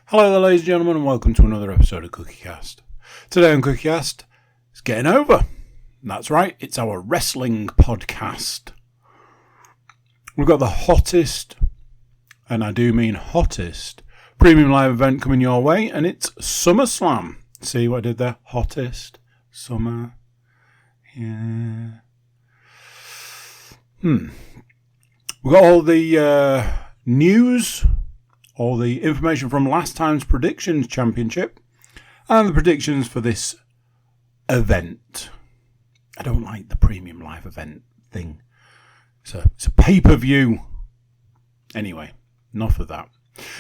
Hello there, ladies and gentlemen, and welcome to another episode of CookieCast. Today on CookieCast, it's Getting Over. That's right, it's our wrestling podcast. We've got the hottest, and I do mean hottest, premium live event coming your way, and it's SummerSlam. See what I did there? Hottest, summer, yeah. We've got all the news, all the information from last time's predictions championship, and the predictions for this event. I don't like the premium live event thing. It's a pay-per-view. Anyway, enough of that.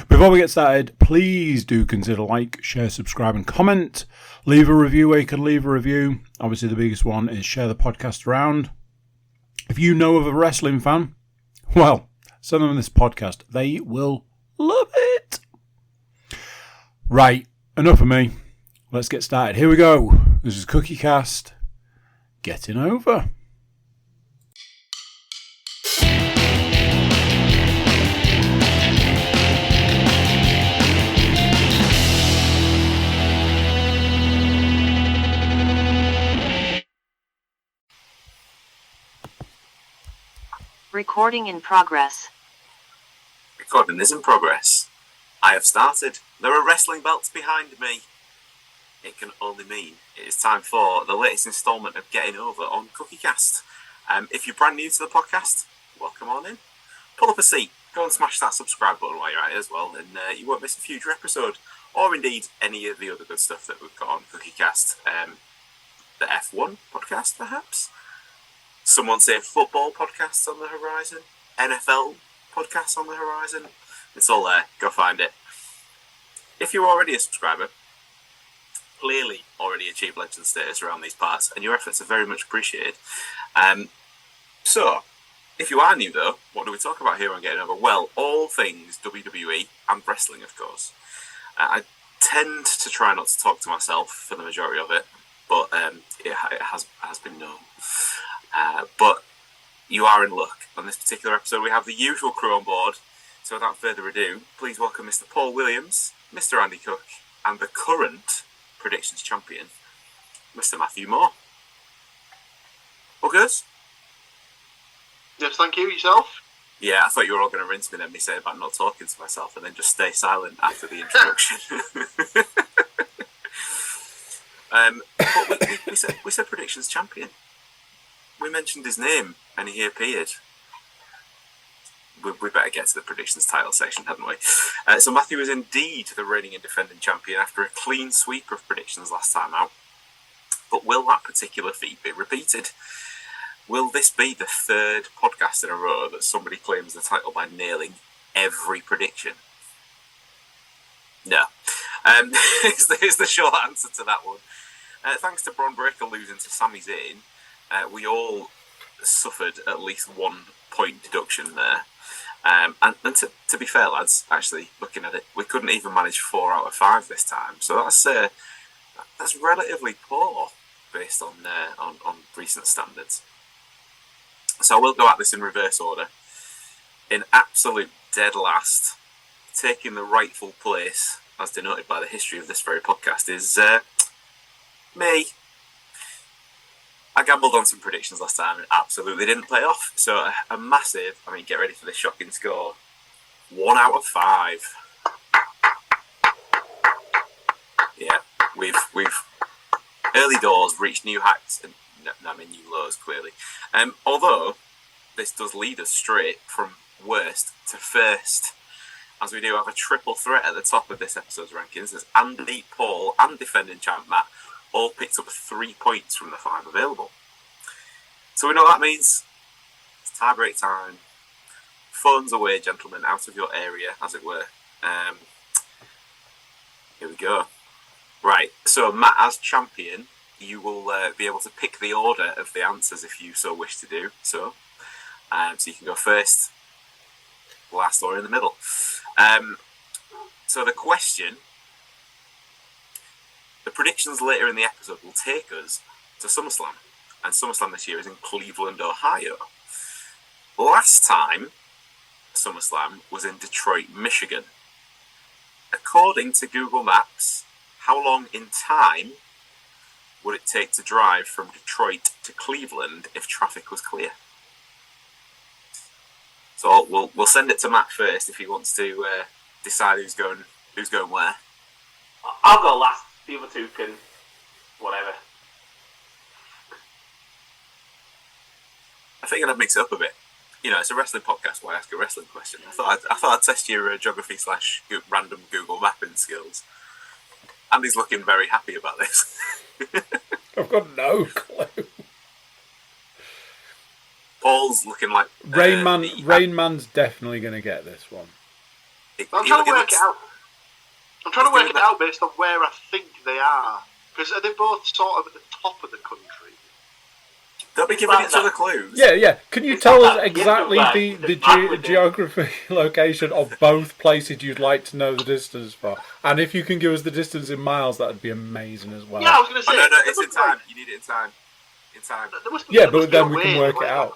Before we get started, please do consider like, share, subscribe, and comment. Leave a review where you can leave a review. Obviously, the biggest one is share the podcast around. If you know of a wrestling fan, well, send them this podcast. They will love it. Right, enough of me. Let's get started. Here we go. This is CookieCast. Getting Over. Recording in progress. Recording is in progress. I have started. There are wrestling belts behind me. It can only mean it is time for the latest instalment of Getting Over on CookieCast. If you're brand new to the podcast, welcome on in. Pull up a seat. Go and smash that subscribe button while you're at it as well, and you won't miss a future episode, or indeed any of the other good stuff that we've got on CookieCast. The F1 podcast, perhaps. Someone say football podcasts on the horizon. NFL podcasts on the horizon. It's all there. Go find it. If you're already a subscriber, clearly already achieved legend status around these parts, and your efforts are very much appreciated. So, if you are new though, what do we talk about here on Getting Over? Well, all things WWE and wrestling, of course. I tend to try not to talk to myself for the majority of it, but it has been known. But you are in luck. On this particular episode, we have the usual crew on board. So without further ado, please welcome Mr. Paul Williams, Mr. Andy Cook, and the current predictions champion, Mr. Matthew Moore. All good? Yes, thank you. Yourself? Yeah, I thought you were all going to rinse me and me say about not talking to myself and then just stay silent after the introduction. But we said predictions champion. We mentioned his name and he appeared. We better get to the predictions title section, hadn't we? So Matthew is indeed the reigning and defending champion after a clean sweep of predictions last time out. But will that particular feat be repeated? Will this be the third podcast in a row that somebody claims the title by nailing every prediction? No. Is the short answer to that one. Thanks to Braun Breaker losing to Sami Zayn, we all suffered at least 1 point deduction there. And to be fair, lads, actually looking at it, we couldn't even manage 4 out of 5 this time. So that's relatively poor based on recent standards. So we'll go at this in reverse order. In absolute dead last, taking the rightful place, as denoted by the history of this very podcast, is me. I gambled on some predictions last time and absolutely didn't play off. So a massive, get ready for this shocking score. 1 out of 5. Yeah, we've early doors reached new heights and new lows, clearly. Although this does lead us straight from worst to first, as we do have a triple threat at the top of this episode's rankings, as Andy, Paul, and defending champ Matt all picked up 3 points from the 5 available. So we know what that means. It's tie-break time. Phones away, gentlemen, out of your area, as it were. Here we go. Right, so Matt, as champion, you will be able to pick the order of the answers if you so wish to do so. So you can go first, last, or in the middle. So the question... The predictions later in the episode will take us to SummerSlam, and SummerSlam this year is in Cleveland, Ohio. Last time SummerSlam was in Detroit, Michigan. according to Google Maps, how long in time would it take to drive from Detroit to Cleveland if traffic was clear? So we'll send it to Matt first if he wants to decide who's going where. I'll go last. The other two can whatever. I think I'd mix it up a bit. You know, it's a wrestling podcast. Why ask a wrestling question? I thought I'd test your geography / random Google mapping skills. Andy's looking very happy about this. I've got no clue. Paul's looking like Rain Man's definitely going to get this one. I'm trying to work it out. I'm trying to work it out based on where I think they are, because are they both sort of at the top of the country? They'll be giving each other clues. Yeah. Can you tell us exactly the geography location of both places you'd like to know the distance for? And if you can give us the distance in miles, that would be amazing as well. Yeah, I was going to say. No, it's in time. You need it in time. But then we can work it out.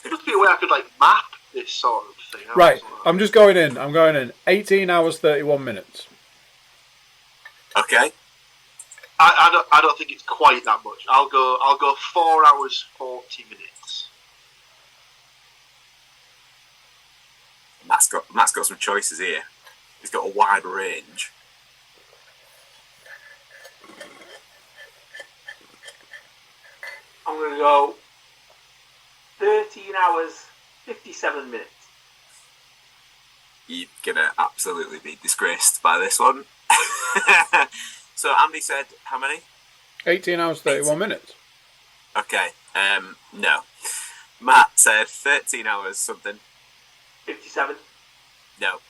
There must be a way I could map this sort of thing. Right, I'm going in. 18 hours, 31 minutes. Okay. I don't think it's quite that much. I'll go 4 hours 40 minutes. Matt's got some choices here. He's got a wide range. I'm going to go 13 hours 57 minutes. You're gonna absolutely be disgraced by this one. So Andy said how many? 18 hours, 31 minutes. Okay. No. Matt said 13 hours something. 57. No.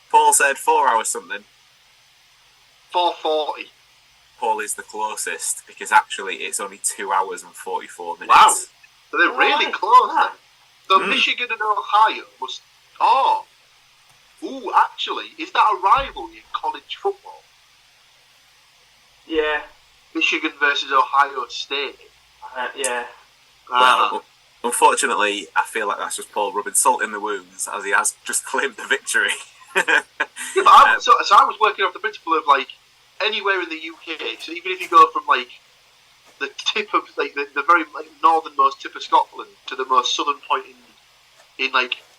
Paul said 4 hours something. 4:40. Paul is the closest because actually it's only 2 hours and 44 minutes. Wow. So they're really close. Then. So Michigan and Ohio must. Actually, is that a rivalry in college football? Yeah. Michigan versus Ohio State. Yeah. Well, unfortunately, I feel like that's just Paul rubbing salt in the wounds as he has just claimed the victory. So I was working off the principle of anywhere in the UK. So even if you go from the tip of the very northernmost tip of Scotland to the most southern point in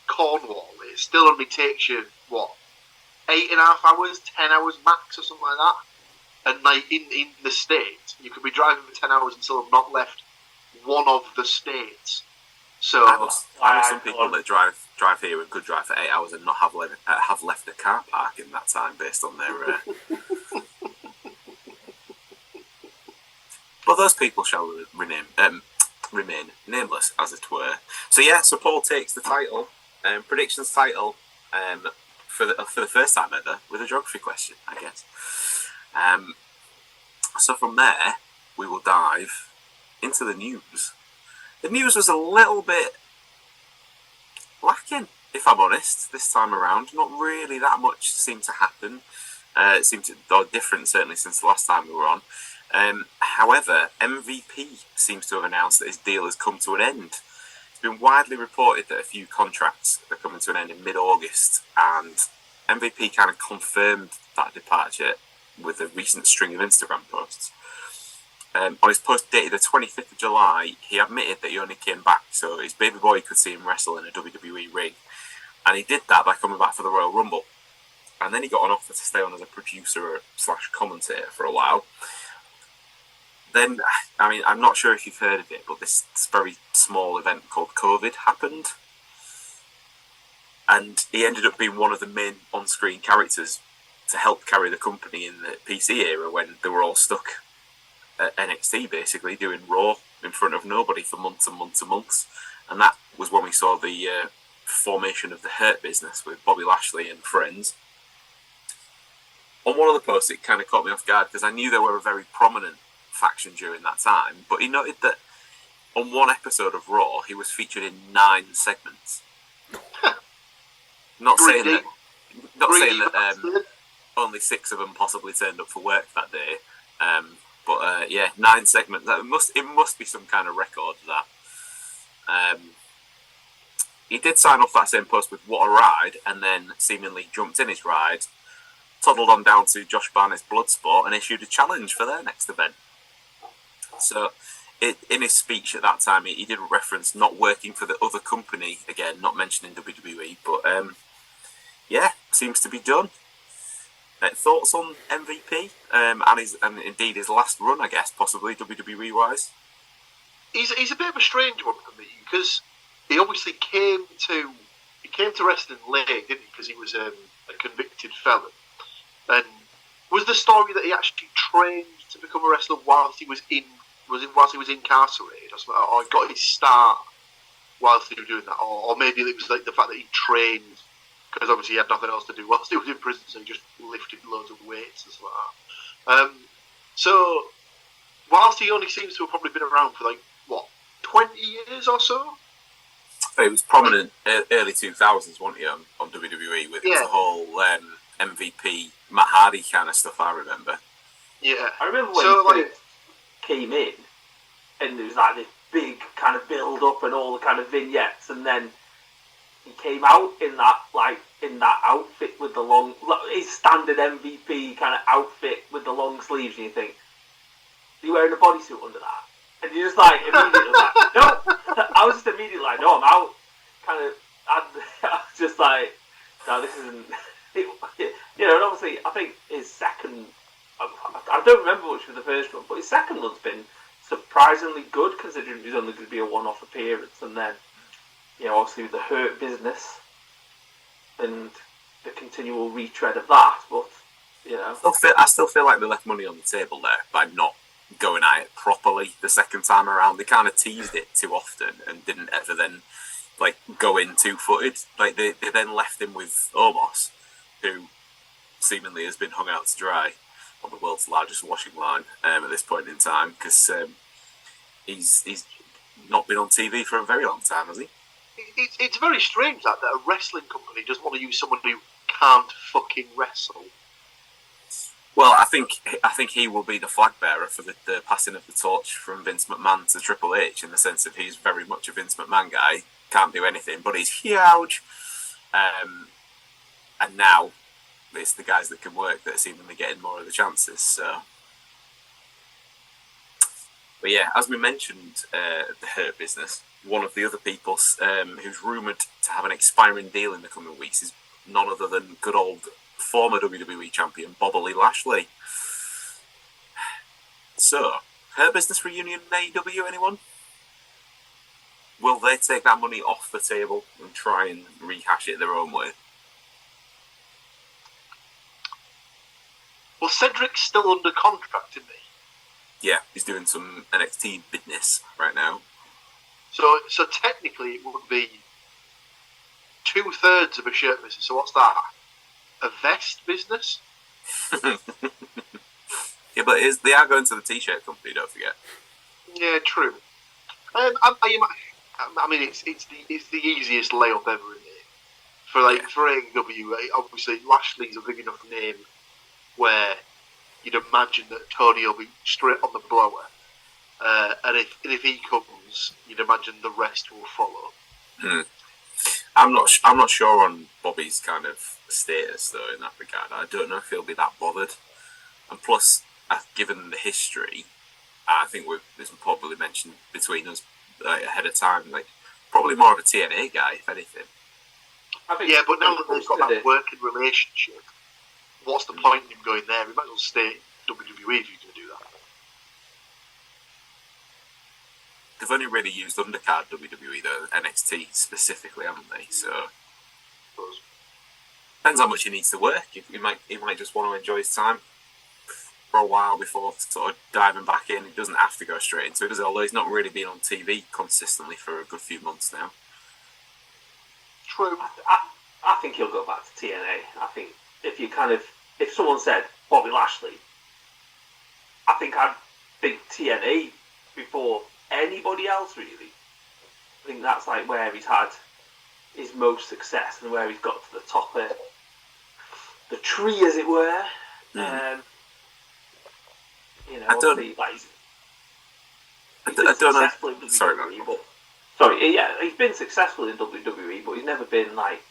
Cornwall, it still only takes you 8.5 hours, 10 hours max or something like that. And in the States, you could be driving for 10 hours and still have not left one of the states. So I know some people that drive here and could drive for 8 hours and not have left a car park in that time based on their. But those people shall remain nameless, as it were. So Paul takes the title, predictions title, for the first time ever with a geography question, I guess. So from there, we will dive into the news. The news was a little bit lacking, if I'm honest, this time around. Not really that much seemed to happen. It seemed different, certainly, since the last time we were on. However, MVP seems to have announced that his deal has come to an end. It's been widely reported that a few contracts are coming to an end in mid-August, and MVP kind of confirmed that departure with a recent string of Instagram posts. On his post dated the 25th of July, he admitted that he only came back so his baby boy could see him wrestle in a WWE ring. And he did that by coming back for the Royal Rumble. And then he got an offer to stay on as a producer / commentator for a while. Then, I'm not sure if you've heard of it, but this very small event called COVID happened. And he ended up being one of the main on-screen characters to help carry the company in the PC era when they were all stuck at NXT, basically, doing Raw in front of nobody for months and months and months. And that was when we saw the formation of the Hurt Business with Bobby Lashley and friends. On one of the posts, it kind of caught me off guard because I knew they were a very prominent faction during that time, but he noted that on one episode of Raw, he was featured in 9 segments. Not saying that only 6 of them possibly turned up for work that day. But 9 segments. It must be some kind of record, that. he did sign off that same post with "What a ride," and then seemingly jumped in his ride, toddled on down to Josh Barnett's Bloodsport, and issued a challenge for their next event. So, in his speech at that time, he did reference not working for the other company again, not mentioning WWE, but seems to be done. Thoughts on MVP and indeed his last run, I guess, possibly WWE wise. He's a bit of a strange one for me because he obviously came to wrestling late, didn't he? Because he was a convicted felon. And was the story that he actually trained to become a wrestler whilst he was incarcerated, or he got his start whilst he was doing that, or maybe it was like the fact that he trained because obviously he had nothing else to do whilst he was in prison, so he just lifted loads of weights and stuff like that. So whilst he only seems to have probably been around for 20 years or so. He was prominent early 2000s, wasn't he, on WWE with the whole MVP Matt Hardy kind of stuff, I remember. Yeah. I remember when he first came in and there was like this big kind of build up and all the kind of vignettes, and then he came out in that outfit with the long, his standard MVP kind of outfit with the long sleeves, and you think, are you wearing a bodysuit under that? And you're just like, immediately like, no. I was just immediately like, no, I'm out. I was just like, no, this isn't. And obviously, I think his second, I don't remember much of the first one, but his second one's been surprisingly good considering he's only going to be a one-off appearance, and then, obviously with the Hurt Business and the continual retread of that, but, I still feel like they left money on the table there by not going at it properly the second time around. They kind of teased it too often and didn't ever then go in two-footed. They then left him with Omos, who seemingly has been hung out to dry on the world's largest washing line at this point in time, because he's not been on TV for a very long time, has he? It's very strange that a wrestling company doesn't want to use someone who can't fucking wrestle. Well, I think he will be the flag bearer for the passing of the torch from Vince McMahon to Triple H, in the sense that he's very much a Vince McMahon guy, can't do anything, but he's huge. And now it's the guys that can work that are seemingly getting more of the chances. So, but yeah, as we mentioned, the Hurt Business, one of the other people who's rumoured to have an expiring deal in the coming weeks is none other than good old former WWE champion Bobby Lashley. So, Hurt Business reunion in AEW, anyone? Will they take that money off the table and try and rehash it their own way? Well, Cedric's still under contract, isn't he? Yeah, he's doing some NXT business right now. So technically it would be 2/3 of a shirt business. So what's that? A vest business? Yeah, but they are going to the t-shirt company, don't forget. Yeah, true. I mean, it's the easiest layup ever, isn't it? For AEW, obviously Lashley's a big enough name where you'd imagine that Tony will be straight on the blower, and if he comes, you'd imagine the rest will follow. I'm not sure on Bobby's kind of status though in that regard. I don't know if he'll be that bothered, and plus, given the history, I think this was probably mentioned between us ahead of time. Probably more of a TNA guy, if anything. Yeah, but now that they've got that working relationship, what's the point in him going there? He might as well stay WWE if you can do that. They've only really used undercard WWE though, NXT specifically, haven't they? So depends how much he needs to work. He might just want to enjoy his time for a while before sort of diving back in. He doesn't have to go straight into it, does he? Although he's not really been on TV consistently for a good few months now. True. I think he'll go back to TNA. I think if someone said Bobby Lashley, I think I'd think TNA before anybody else, really. I think that's where he's had his most success and where he's got to the top of the tree, as it were. I don't know. Sorry, but Sorry, yeah, he's been successful in WWE, but he's never been like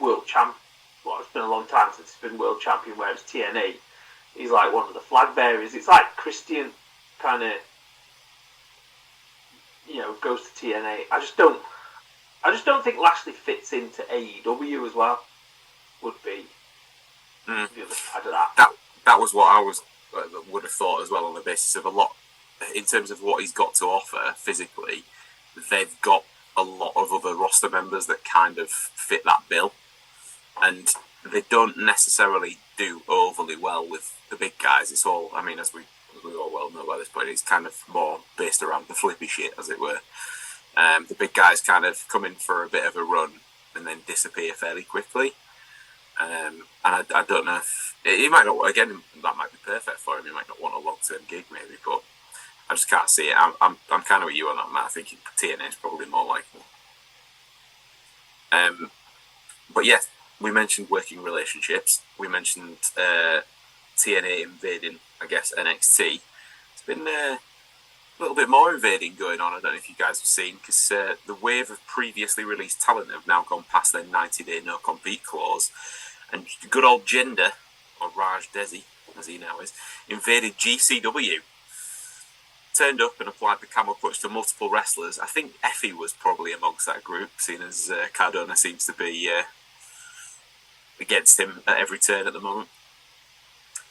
world champ. Well, it's been a long time since he's been world champion. Whereas TNA, he's like one of the flag bearers. It's like Christian kind of, goes to TNA. I just don't think Lashley fits into AEW as well. Would be the other side of that. That was what I would have thought as well, on the basis of a lot in terms of what he's got to offer physically. They've got a lot of other roster members that kind of fit that bill, and they don't necessarily do overly well with the big guys. It's all, I mean, as we all well know by this point, it's kind of more based around the flippy shit, as it were. The big guys kind of come in for a bit of a run and then disappear fairly quickly. And I don't know if he might not. Again, that might be perfect for him. He might not want a long-term gig, maybe, but I just can't see it. I'm kind of with you on that, Matt. I think TNA is probably more likely. But yes, we mentioned working relationships. We mentioned TNA invading, I guess, NXT. It's been a little bit more invading going on. I don't know if you guys have seen, because the wave of previously released talent have now gone past their 90-day no-compete clause, and good old Jinder, or Raj Desi, as he now is, invaded GCW. Turned up and applied the camel clutch to multiple wrestlers. I think Effie was probably amongst that group, seeing as Cardona seems to be against him at every turn at the moment.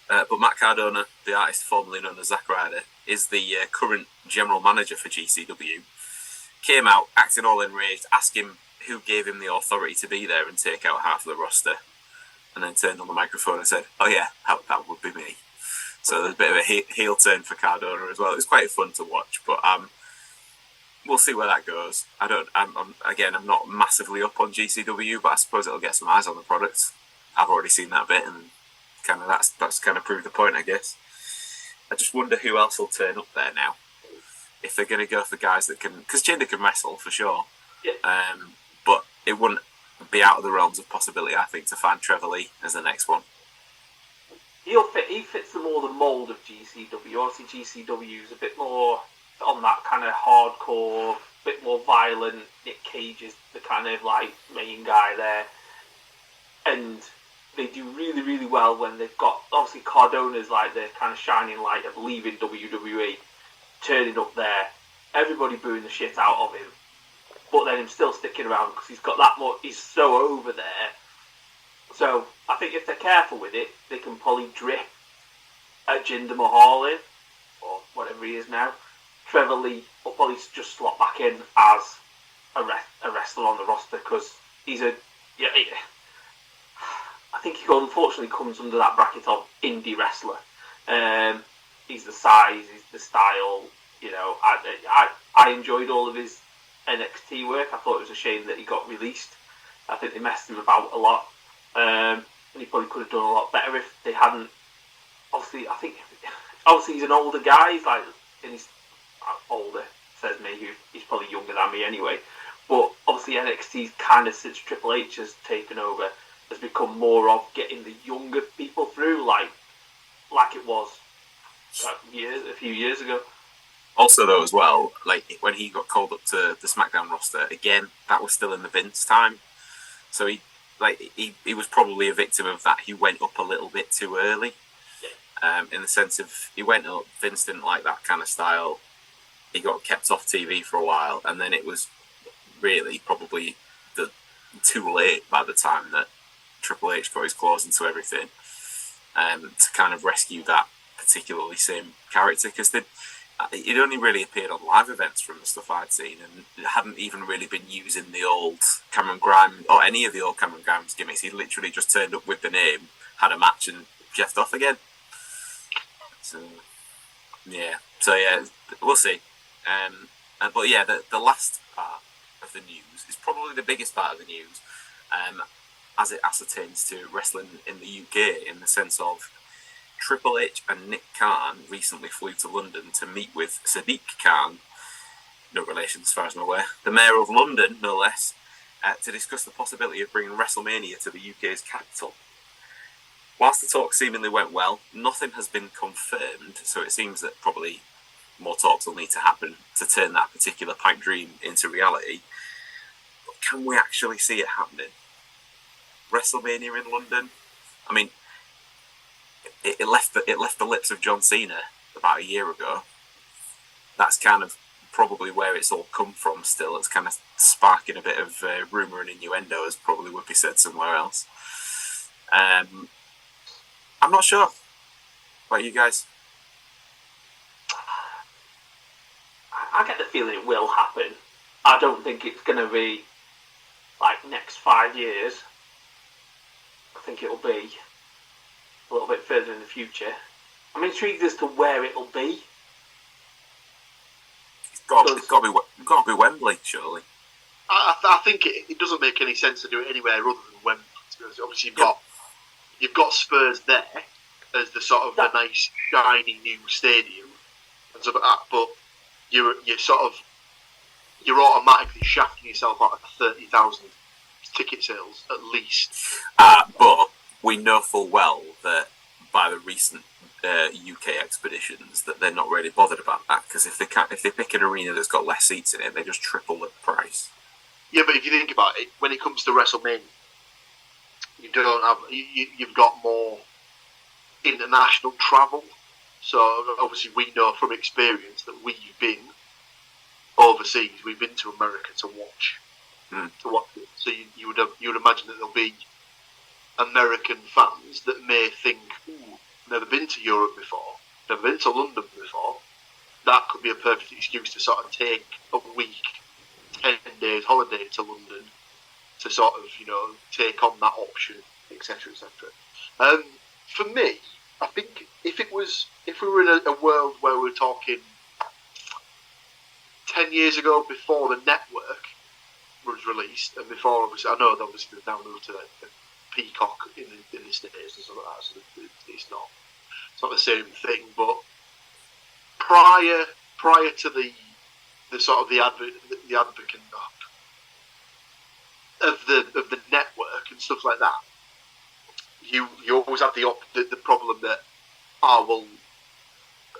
But Matt Cardona, the artist formerly known as Zack Ryder, is the current general manager for GCW. Came out acting all enraged, asked him who gave him the authority to be there and take out half of the roster, and then turned on the microphone and said, "Oh yeah, that would be me." So there's a bit of a heel turn for Cardona as well. It's quite fun to watch, but we'll see where that goes. I'm not massively up on GCW, but I suppose it'll get some eyes on the product. I've already seen that bit, and kind of that's kind of proved the point, I guess. I just wonder who else will turn up there now. If they're going to go for guys that can, because Jinder can wrestle for sure, yeah. But it wouldn't be out of the realms of possibility, I think, to find Trevor Lee as the next one. He fits the mould of GCW. Obviously, GCW is a bit more on that kind of hardcore, bit more violent. Nick Cage is the kind of like main guy there, and they do really, really well when they've got, obviously Cardona's like the kind of shining light of leaving WWE, turning up there, everybody booing the shit out of him, but then him still sticking around because he's got that much, he's so over there. So I think if they're careful with it, they can probably drip a Jinder Mahal in, or whatever he is now. Trevor Lee will probably just slot back in as a wrestler on the roster, because he's I think he unfortunately comes under that bracket of indie wrestler. He's the size, he's the style. I enjoyed all of his NXT work. I thought it was a shame that he got released. I think they messed him about a lot. And he probably could have done a lot better if they hadn't. Obviously, he's an older guy. He's like, and he's older, says me, who he's probably younger than me anyway. But obviously, NXT kind of, since Triple H has taken over, has become more of getting the younger people through, like it was a few years ago. Also, though, as well, like when he got called up to the SmackDown roster again, that was still in the Vince time. So he was probably a victim of that. He went up a little bit too early, in the sense of he went up. Vince didn't like that kind of style. He got kept off TV for a while, and then it was really probably too late by the time that Triple H got his claws into everything, to kind of rescue that particularly same character, because it only really appeared on live events from the stuff I'd seen, and it hadn't even really been using the old Cameron Grimes or any of the old Cameron Grimes gimmicks. He literally just turned up with the name, had a match, and jeffed off again. So we'll see. But yeah, the last part of the news is probably the biggest part of the news, as it ascertains to wrestling in the UK, in the sense of Triple H and Nick Khan recently flew to London to meet with Sadiq Khan, no relation as far as I'm aware, the Mayor of London, no less, to discuss the possibility of bringing WrestleMania to the UK's capital. Whilst the talk seemingly went well, nothing has been confirmed, so it seems that probably more talks will need to happen to turn that particular pipe dream into reality. But can we actually see it happening? WrestleMania in London. I mean, it left the lips of John Cena about a year ago. That's kind of probably where it's all come from. Still, it's kind of sparking a bit of rumor and innuendo, as probably would be said somewhere else. I'm not sure. What about you guys? I get the feeling it will happen. I don't think it's going to be like next 5 years. I think it'll be a little bit further in the future. I'm intrigued as to where it'll be. It's got to be Wembley, surely. I think it doesn't make any sense to do it anywhere other than Wembley. Obviously, you've got Spurs there as the sort of the nice shiny new stadium and stuff like that, but you're automatically shafting yourself out of 30,000 ticket sales at least. But we know full well that by the recent UK expeditions that they're not really bothered about that, because if they pick an arena that's got less seats in it, they just triple the price. Yeah, but if you think about it, when it comes to WrestleMania, you've got more international travel. So obviously we know from experience that we've been overseas. We've been to America to watch it. So you would imagine that there'll be American fans that may think, "Ooh, never been to Europe before, never been to London before." That could be a perfect excuse to sort of take a week, 10 days holiday to London to sort of take on that option, etc., etc. For me, I think if we were in a world where we're talking 10 years ago, before the network was released, and before obviously, I know that obviously they've now moved to the Peacock in the States and stuff like that, so it's not the same thing. But prior to the sort of the advocate of the network and stuff like that, you always have the problem that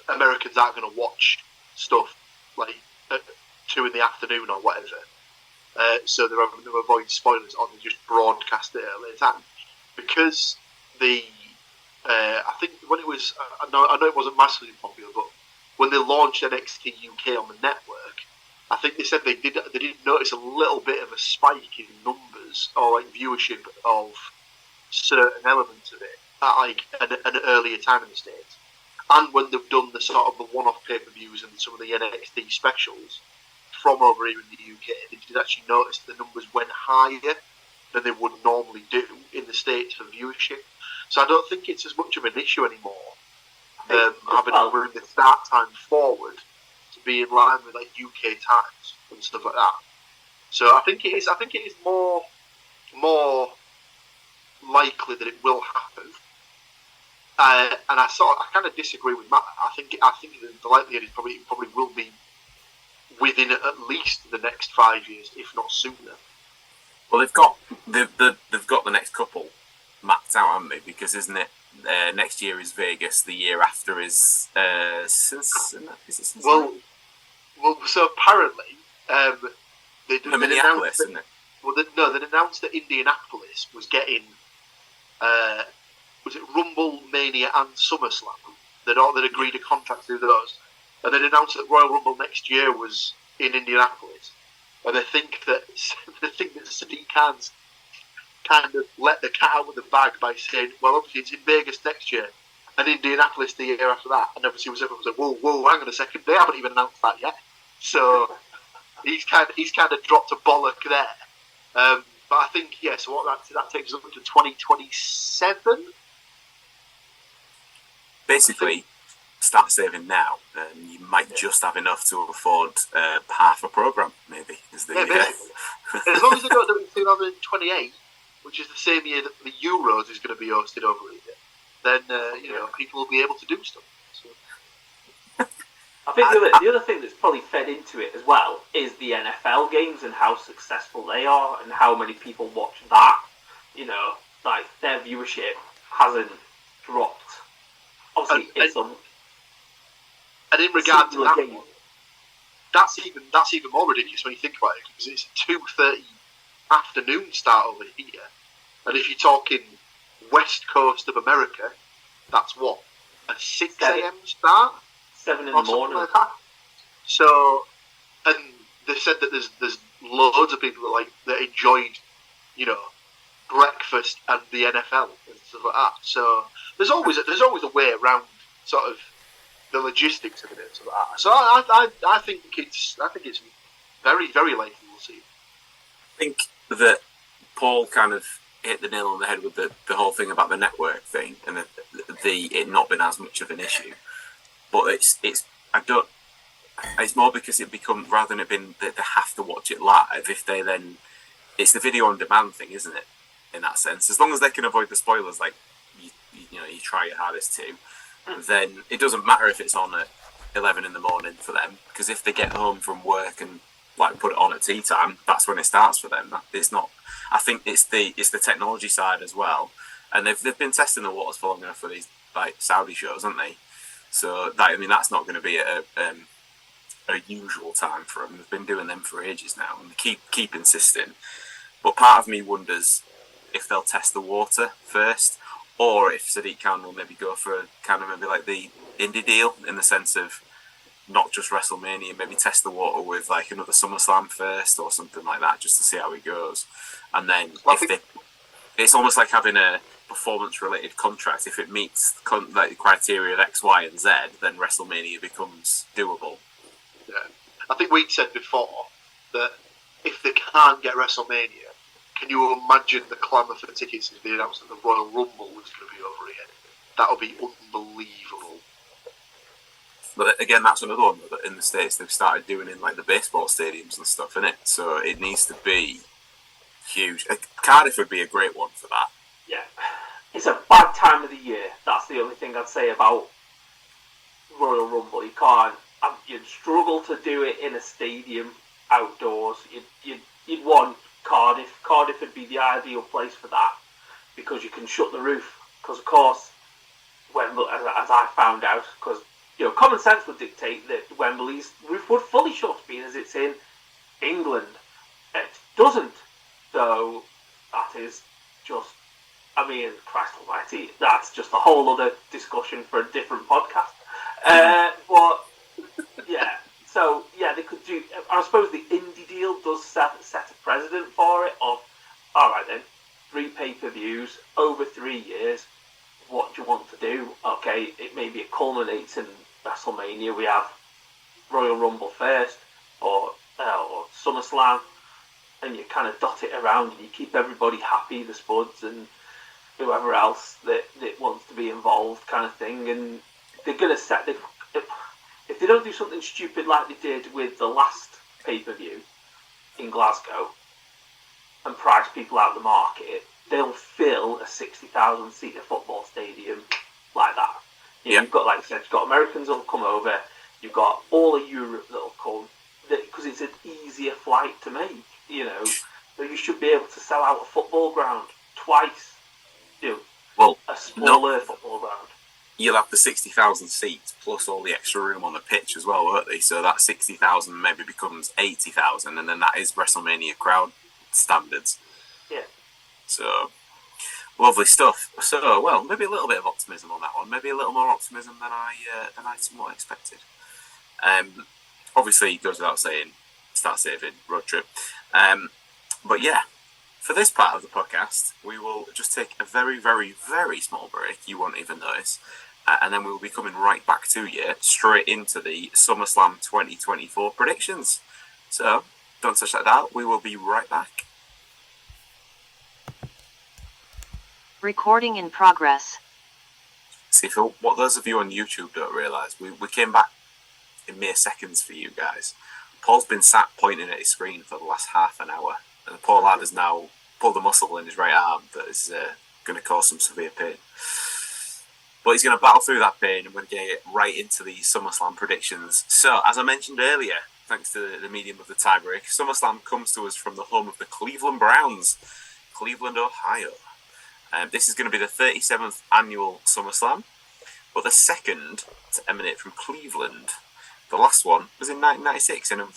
Americans aren't going to watch stuff like at 2 PM or whatever, so they're having to avoid spoilers, or they just broadcast it at a later time. Because I think when it was, I know it wasn't massively popular, but when they launched NXT UK on the network, I think they said they did notice a little bit of a spike in numbers or like viewership of certain elements of it at like an earlier time in the States. And when they've done the sort of the one-off pay-per-views and some of the NXT specials from over here in the UK, they did actually notice the numbers went higher than they would normally do in the States for viewership. So I don't think it's as much of an issue anymore. Having to bring the start time forward to be in line with like UK times and stuff like that. So I think it is more likely that it will happen. And I kind of disagree with Matt. I think the likelihood is probably will be within at least the next 5 years, if not sooner. Well, they've got the next couple mapped out, haven't they? Because isn't it next year is Vegas, the year after is Cincinnati? Well, so apparently they Minneapolis, isn't it? Well, they announced that Indianapolis was getting. Was it Rumble, Mania, and SummerSlam? They'd agreed a contract through those, and then announced that Royal Rumble next year was in Indianapolis. And they think that Sadiq Khan's kind of let the cat out of the bag by saying, "Well, obviously it's in Vegas next year, and Indianapolis the year after that." And obviously everyone was like, "Whoa, hang on a second, they haven't even announced that yet." So he's kind of dropped a bollock there. But I think so that takes us up to 2027. Basically, start saving now, and you might just have enough to afford half a program. Maybe is the as long as they don't do it in 2028, which is the same year that the Euros is going to be hosted over here, then people will be able to do stuff. So. I think the other thing that's probably fed into it as well is the NFL games and how successful they are and how many people watch that. Like their viewership hasn't dropped. Obviously, And in regard to that, game. that's even more ridiculous when you think about it, because it's a 2:30 afternoon start over here, and if you're talking West Coast of America, that's what, a 6 a.m. start, 7 in the morning. Like that. So, and they said that there's loads of people that enjoyed, breakfast and the NFL and stuff like that. So there's always a way around sort of the logistics of it and stuff like that. So I think it's very, very likely we'll see. I think that Paul kind of hit the nail on the head with the whole thing about the network thing and it not been as much of an issue. But it's more because it becomes, rather than it being that they have to watch it live, if they then, it's the video on demand thing, isn't it? In that sense, as long as they can avoid the spoilers, like you try your hardest to, then it doesn't matter if it's on at 11 in the morning for them, because if they get home from work and put it on at tea time, that's when it starts for them. It's not. I think it's the technology side as well, and they've been testing the waters for long enough for these Saudi shows, haven't they? So that's not going to be a usual time for them. They've been doing them for ages now, and they keep insisting. But part of me wonders if they'll test the water first, or if Sadiq Khan will maybe go for kind of maybe like the indie deal, in the sense of not just WrestleMania, maybe test the water with another SummerSlam first or something like that, just to see how it goes. And then it's almost like having a performance-related contract. If it meets the criteria of X, Y, and Z, then WrestleMania becomes doable. Yeah, I think we'd said before that if they can't get WrestleMania, can you imagine the clamour for tickets if they announced that the Royal Rumble was going to be over again? That would be unbelievable. But again, that's another one that in the States they've started doing in the baseball stadiums and stuff, innit? So it needs to be huge. Cardiff would be a great one for that. Yeah, it's a bad time of the year. That's the only thing I'd say about Royal Rumble. You can't. You'd struggle to do it in a stadium outdoors. You'd want Cardiff. Cardiff would be the ideal place for that, because you can shut the roof. Because of course, Wembley, as I found out, because common sense would dictate that Wembley's roof would fully shut, being as it's in England. It doesn't. So that is just, Christ almighty, that's just a whole other discussion for a different podcast. But yeah, so yeah, they could do. I suppose the indie deal does set a precedent for it. Of all right then, 3 pay-per-views over 3 years. What do you want to do? Okay, it culminates in WrestleMania. We have Royal Rumble first, or SummerSlam, and you kind of dot it around and you keep everybody happy, the Spuds and whoever else that wants to be involved, kind of thing. And they're going to set, if they don't do something stupid like they did with the last pay-per-view in Glasgow and price people out of the market, they'll fill a 60,000 seater football stadium like that. You've got, like I said, you've got Americans that'll come over, you've got all of Europe that'll come, because it's an easier flight to make, so you should be able to sell out a football ground twice, a smaller football ground. You'll have the 60,000 seats plus all the extra room on the pitch as well, won't they? So that 60,000 maybe becomes 80,000, and then that is WrestleMania crowd standards. Yeah. So, lovely stuff. So, well, maybe a little bit of optimism on that one. Maybe a little more optimism than I somewhat expected. Obviously, it goes without saying, start saving, road trip. But yeah, for this part of the podcast, we will just take a very, very, very small break. You won't even notice. And then we will be coming right back to you, straight into the SummerSlam 2024 predictions. So, don't touch that dial. We will be right back. Recording in progress. See, for what those of you on YouTube don't realise, we came back in mere seconds for you guys. Paul's been sat pointing at his screen for the last half an hour, and the poor lad has now pulled a muscle in his right arm that is going to cause some severe pain. But he's going to battle through that pain, and we're going to get right into the SummerSlam predictions. So, as I mentioned earlier, thanks to the medium of the tiebreak, SummerSlam comes to us from the home of the Cleveland Browns, Cleveland, Ohio. This is going to be the 37th annual SummerSlam, but the second to emanate from Cleveland. The last one was in 1996 in a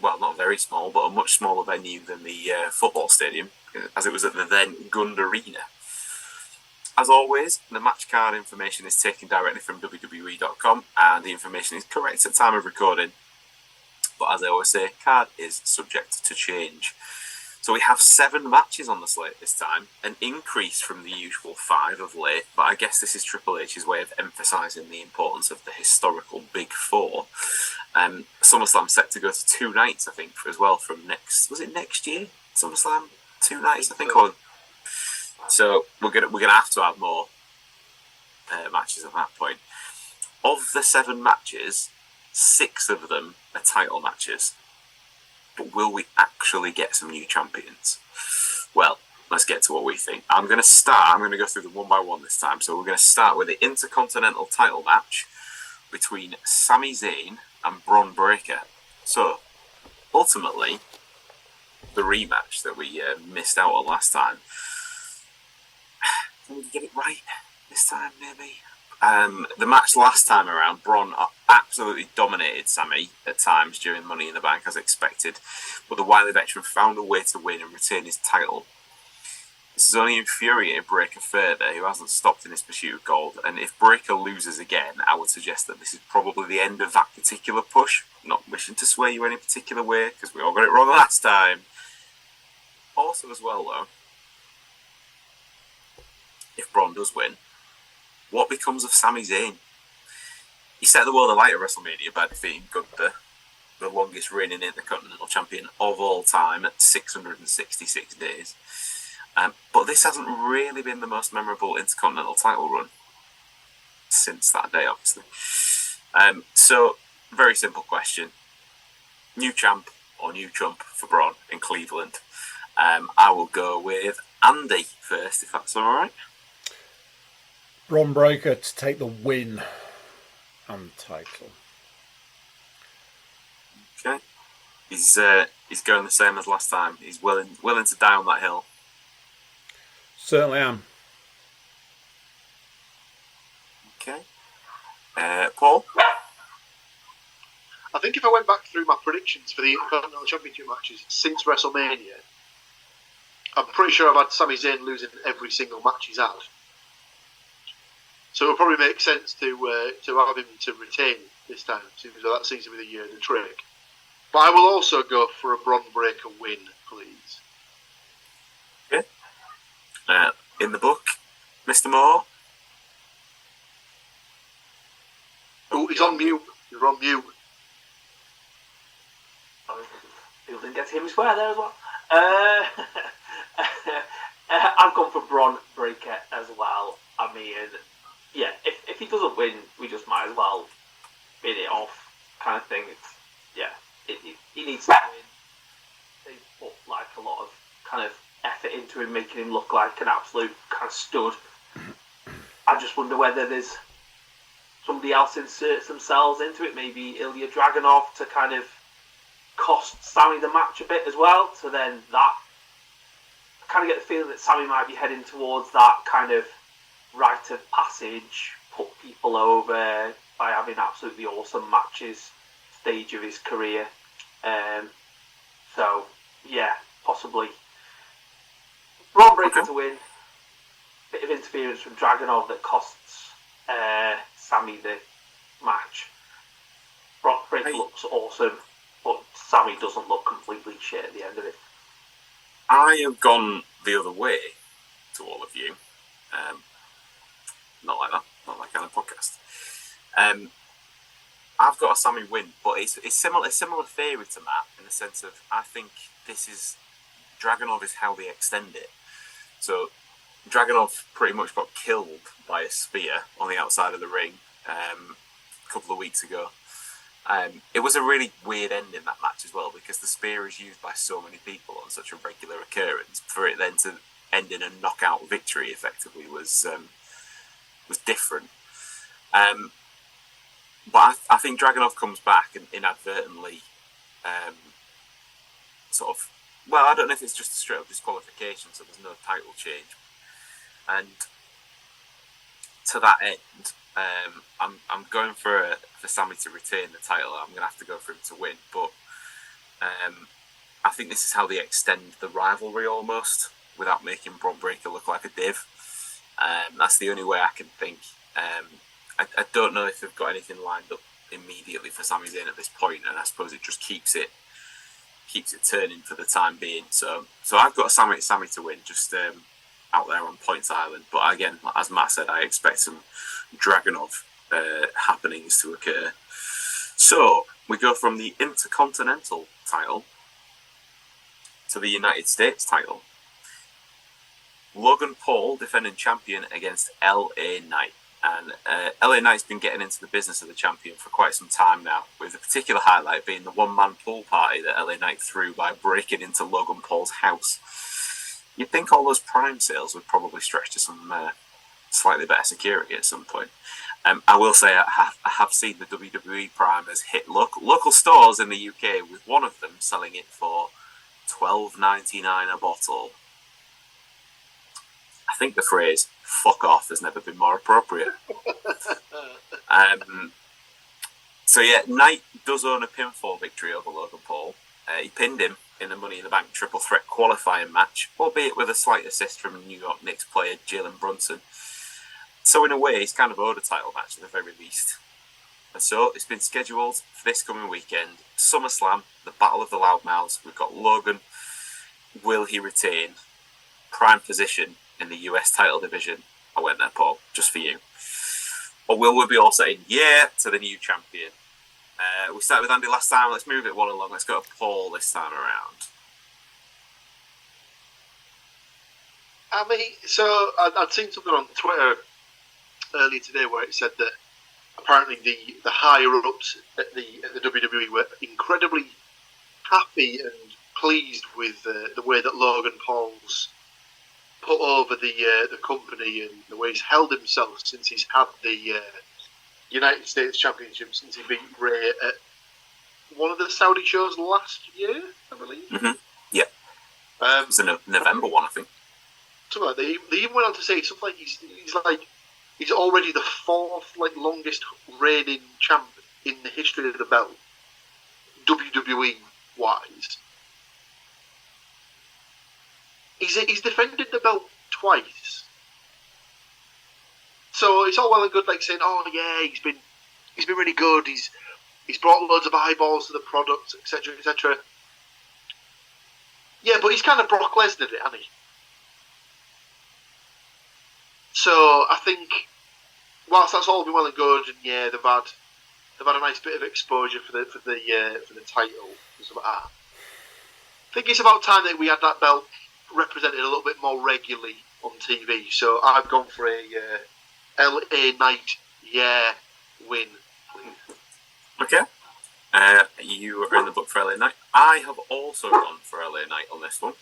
not very small, but a much smaller venue than the football stadium, as it was at the then Gund Arena. As always, the match card information is taken directly from WWE.com, and the information is correct at time of recording. But as I always say, card is subject to change. So we have 7 matches on the slate this time, an increase from the usual 5 of late, but I guess this is Triple H's way of emphasising the importance of the historical Big Four. SummerSlam's set to go to 2 nights, I think, as well from next year? SummerSlam? 2 nights, I think. So we're gonna have to have more matches at that point. Of the 7 matches, 6 of them are title matches. But will we actually get some new champions? Well, let's get to what we think. I'm going to go through them one by one this time. So we're going to start with the Intercontinental title match between Sami Zayn and Bron Breakker. So, ultimately, the rematch that we missed out on last time. Can we get it right this time, maybe? The match last time around, Bron absolutely dominated Sami at times during Money in the Bank, as expected, but the wily veteran found a way to win and retain his title. This has only infuriated Breakker further, who hasn't stopped in his pursuit of gold, and if Breakker loses again, I would suggest that this is probably the end of that particular push. Not wishing to sway you any particular way, because we all got it wrong last time. Also as well, though, if Bron does win, what becomes of Sami Zayn? He set the world alight at WrestleMania by defeating Gunther, the longest reigning Intercontinental Champion of all time at 666 days. But this hasn't really been the most memorable Intercontinental title run since that day, obviously. So, very simple question. New champ or new chump for Bron in Cleveland? I will go with Andy first, if that's all right. Bron Breakker to take the win and the title. Okay. He's going the same as last time. He's willing to die on that hill. Certainly am. Okay. Paul? I think if I went back through my predictions for the Intercontinental Championship matches since WrestleMania, I'm pretty sure I've had Sami Zayn losing every single match he's had. So it would probably make sense to have him to retain this time. So that seems to be the year of the trick. But I will also go for a Bron Breakker win, please. Okay. In the book, Mr. Moore? Oh, he's on mute. You're on mute. People didn't get to hear me swear there as well. I've gone for Bron Breakker as well. I mean, yeah, if he doesn't win, we just might as well bin it off, kind of thing. He needs to win. They put like a lot of kind of effort into him, making him look like an absolute kind of stud. I just wonder whether there's somebody else inserts themselves into it, maybe Ilya Dragunov, to kind of cost Sami the match a bit as well. So then that, I kind of get the feeling that Sami might be heading towards that kind of rite of passage, put people over by having absolutely awesome matches stage of his career. So yeah, possibly Bron Breakker to win. Bit of interference from Dragunov that costs Sami the match. Bron Breakker looks awesome, but Sami doesn't look completely shit at the end of it. I have gone the other way to all of you. Not like that. Not that kind of podcast. I've got a Sami win, but it's a similar theory to Matt in the sense of I think this is Dragunov is how they extend it. So Dragunov pretty much got killed by a spear on the outside of the ring a couple of weeks ago. It was a really weird ending, that match as well, because the spear is used by so many people on such a regular occurrence. For it then to end in a knockout victory effectively was different. But I think Dragunov comes back and inadvertently I don't know if it's just a straight up disqualification, so there's no title change. And to that end, I'm going for Sammy to retain the title. I'm going to have to go for him to win, but I think this is how they extend the rivalry almost without making Bron Breakker look like a div. That's the only way I can think. I don't know if they've got anything lined up immediately for Sami Zayn at this point, and I suppose it just keeps it turning for the time being. So I've got Sami to win, just out there on Points Island. But again, as Matt said, I expect some Dragunov happenings to occur. So we go from the Intercontinental title to the United States title. Logan Paul defending champion against LA Knight. And LA Knight's been getting into the business of the champion for quite some time now, with a particular highlight being the one-man pool party that LA Knight threw by breaking into Logan Paul's house. You'd think all those Prime sales would probably stretch to some slightly better security at some point. I will say I have seen the WWE Primers hit local stores in the UK, with one of them selling it for $12.99 a bottle. I think the phrase "fuck off" has never been more appropriate. So yeah, Knight does own a pinfall victory over Logan Paul. He pinned him in the Money in the Bank triple threat qualifying match, albeit with a slight assist from New York Knicks player Jalen Brunson. So in a way, he's kind of owed a title match at the very least. And so it's been scheduled for this coming weekend. SummerSlam, the Battle of the Loudmouths. We've got Logan. Will he retain prime position in the US title division? I went there, Paul, just for you. Or will we be all saying yeah to the new champion? We started with Andy last time. Let's move it one along. Let's go to Paul this time around. I mean, so I'd seen something on Twitter earlier today where it said that apparently the higher ups at the WWE were incredibly happy and pleased with the way that Logan Paul's put over the company and the way he's held himself since he's had the United States Championship, since he beat Ray at one of the Saudi shows last year, I believe. Mm-hmm. Yeah. It was a November one, I think. Something like that. They even went on to say something like he's already the fourth longest reigning champ in the history of the belt, WWE wise. He's defended the belt twice. So it's all well and good saying, oh yeah, he's been really good, he's brought loads of eyeballs to the product, etc., etc. Yeah, but he's kind of Brock Lesnar, hasn't he? So I think whilst that's all been well and good, and yeah, they've had a nice bit of exposure for the title and stuff like that. I think it's about time that we had that belt represented a little bit more regularly on TV. So I've gone for a LA Knight win. Okay. You are in the book for LA Knight. I have also gone for LA Knight on this one.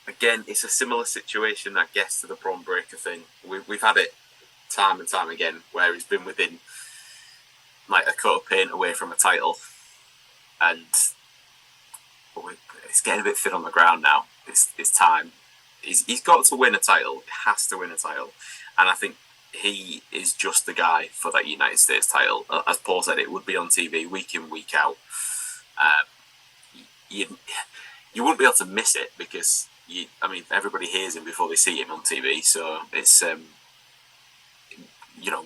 Again, it's a similar situation, I guess, to the Bron Breakker thing. We've had it time and time again where he's been within a coat of paint away from a title, and it's getting a bit thin on the ground now. It's time. He's got to win a title. He has to win a title, and I think he is just the guy for that United States title. As Paul said, it would be on TV week in, week out. You wouldn't be able to miss it because everybody hears him before they see him on TV. So it's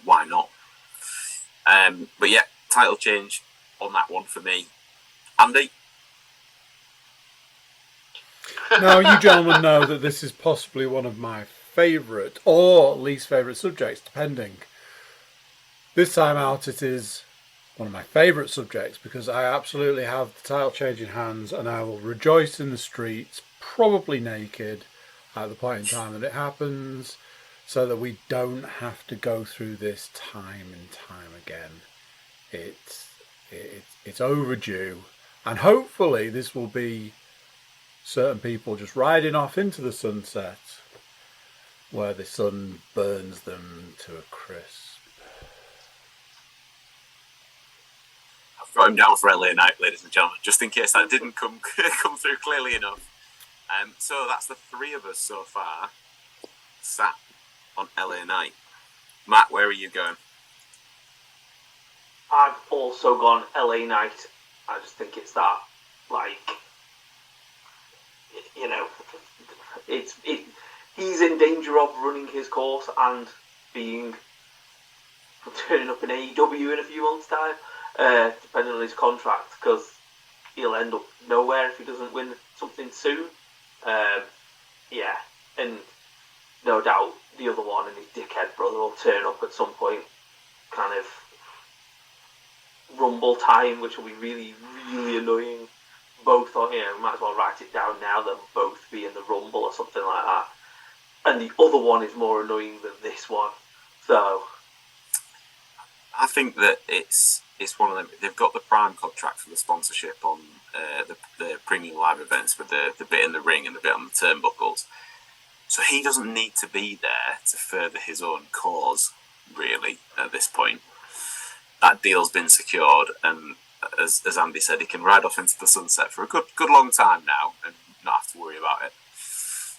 why not? But yeah, title change on that one for me. Andy. Now, you gentlemen know that this is possibly one of my favourite or least favourite subjects, depending. This time out, it is one of my favourite subjects because I absolutely have the title change in hands, and I will rejoice in the streets, probably naked, at the point in time that it happens, so that we don't have to go through this time and time again. It's overdue, and hopefully this will be certain people just riding off into the sunset where the sun burns them to a crisp. I've got him down for LA Knight, ladies and gentlemen, just in case that didn't come through clearly enough. So that's the three of us so far sat on LA Knight. Matt, where are you going? I've also gone LA Knight. I just think it's that, like, you know, he's in danger of running his course and turning up in AEW in a few months' time, depending on his contract, because he'll end up nowhere if he doesn't win something soon. Yeah, and no doubt the other one and his dickhead brother will turn up at some point, kind of Rumble time, which will be really, really annoying. Both are, might as well write it down now, they'll both be in the Rumble or something like that. And the other one is more annoying than this one. So I think that it's one of them. They've got the prime contract for the sponsorship on the premium live events with the bit in the ring and the bit on the turnbuckles. So he doesn't need to be there to further his own cause, really, at this point. That deal's been secured, and as Andy said, he can ride off into the sunset for a good long time now and not have to worry about it.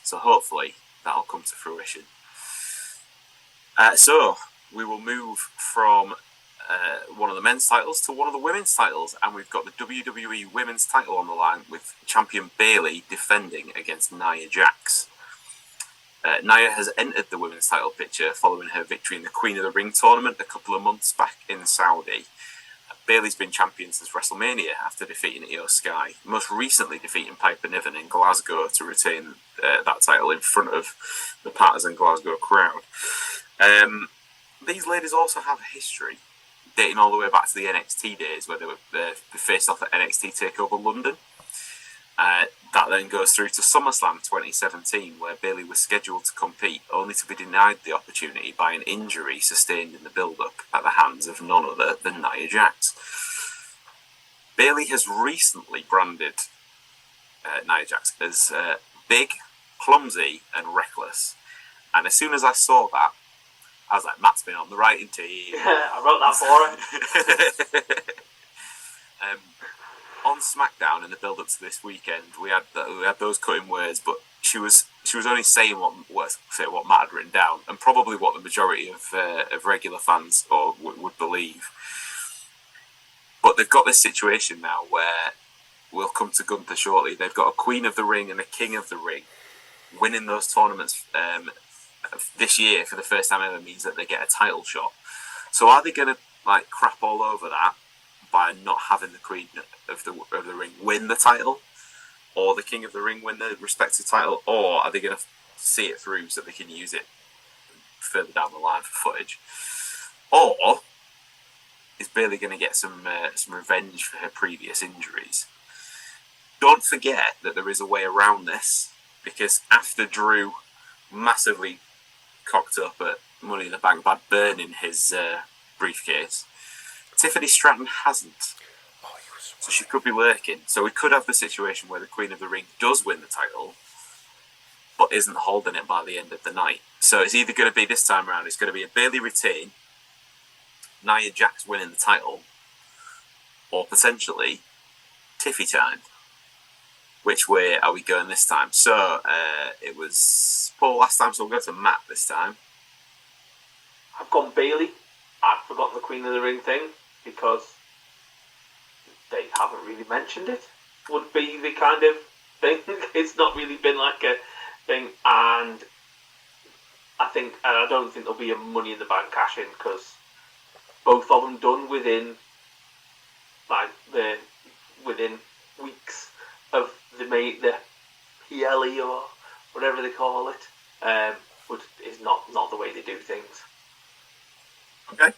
So hopefully that'll come to fruition. So we will move from one of the men's titles to one of the women's titles, and we've got the WWE women's title on the line with champion Bayley defending against Nia Jax. Nia has entered the women's title picture following her victory in the Queen of the Ring tournament a couple of months back in Saudi. Bayley's been champion since WrestleMania after defeating Io Sky, most recently defeating Piper Niven in Glasgow to retain that title in front of the partisan Glasgow crowd. These ladies also have a history dating all the way back to the NXT days where they faced off at NXT TakeOver London. That then goes through to SummerSlam 2017, where Bayley was scheduled to compete, only to be denied the opportunity by an injury sustained in the build-up at the hands of none other than Nia Jax. Bayley has recently branded Nia Jax as big, clumsy, and reckless. And as soon as I saw that, I was like, Matt's been on the writing team. I wrote that for her. On SmackDown in the build-up to this weekend, we had those cutting words, but she was only saying what Matt had written down, and probably what the majority of regular fans would believe. But they've got this situation now where we'll come to Gunther shortly. They've got a Queen of the Ring and a King of the Ring. Winning those tournaments this year for the first time ever means that they get a title shot. So are they going to crap all over that by not having the Queen of the Ring win the title, or the King of the Ring win the respective title, or are they going to see it through so they can use it further down the line for footage? Or is Bayley going to get some revenge for her previous injuries? Don't forget that there is a way around this, because after Drew massively cocked up at Money in the Bank by burning his briefcase, Tiffany Stratton hasn't. So she could be lurking. So we could have the situation where the Queen of the Ring does win the title, but isn't holding it by the end of the night. So it's either going to be this time around, it's going to be a Bayley retain, Nia Jax winning the title, or potentially Tiffy time. Which way are we going this time? So it was Paul last time, so we'll go to Matt this time. I've gone Bayley. I've forgotten the Queen of the Ring thing because they haven't really mentioned it. Would be the kind of thing. It's not really been like a thing, and I don't think there'll be a Money in the Bank cash in because both of them done within weeks of the PLE or whatever they call it. Is not the way they do things. Okay.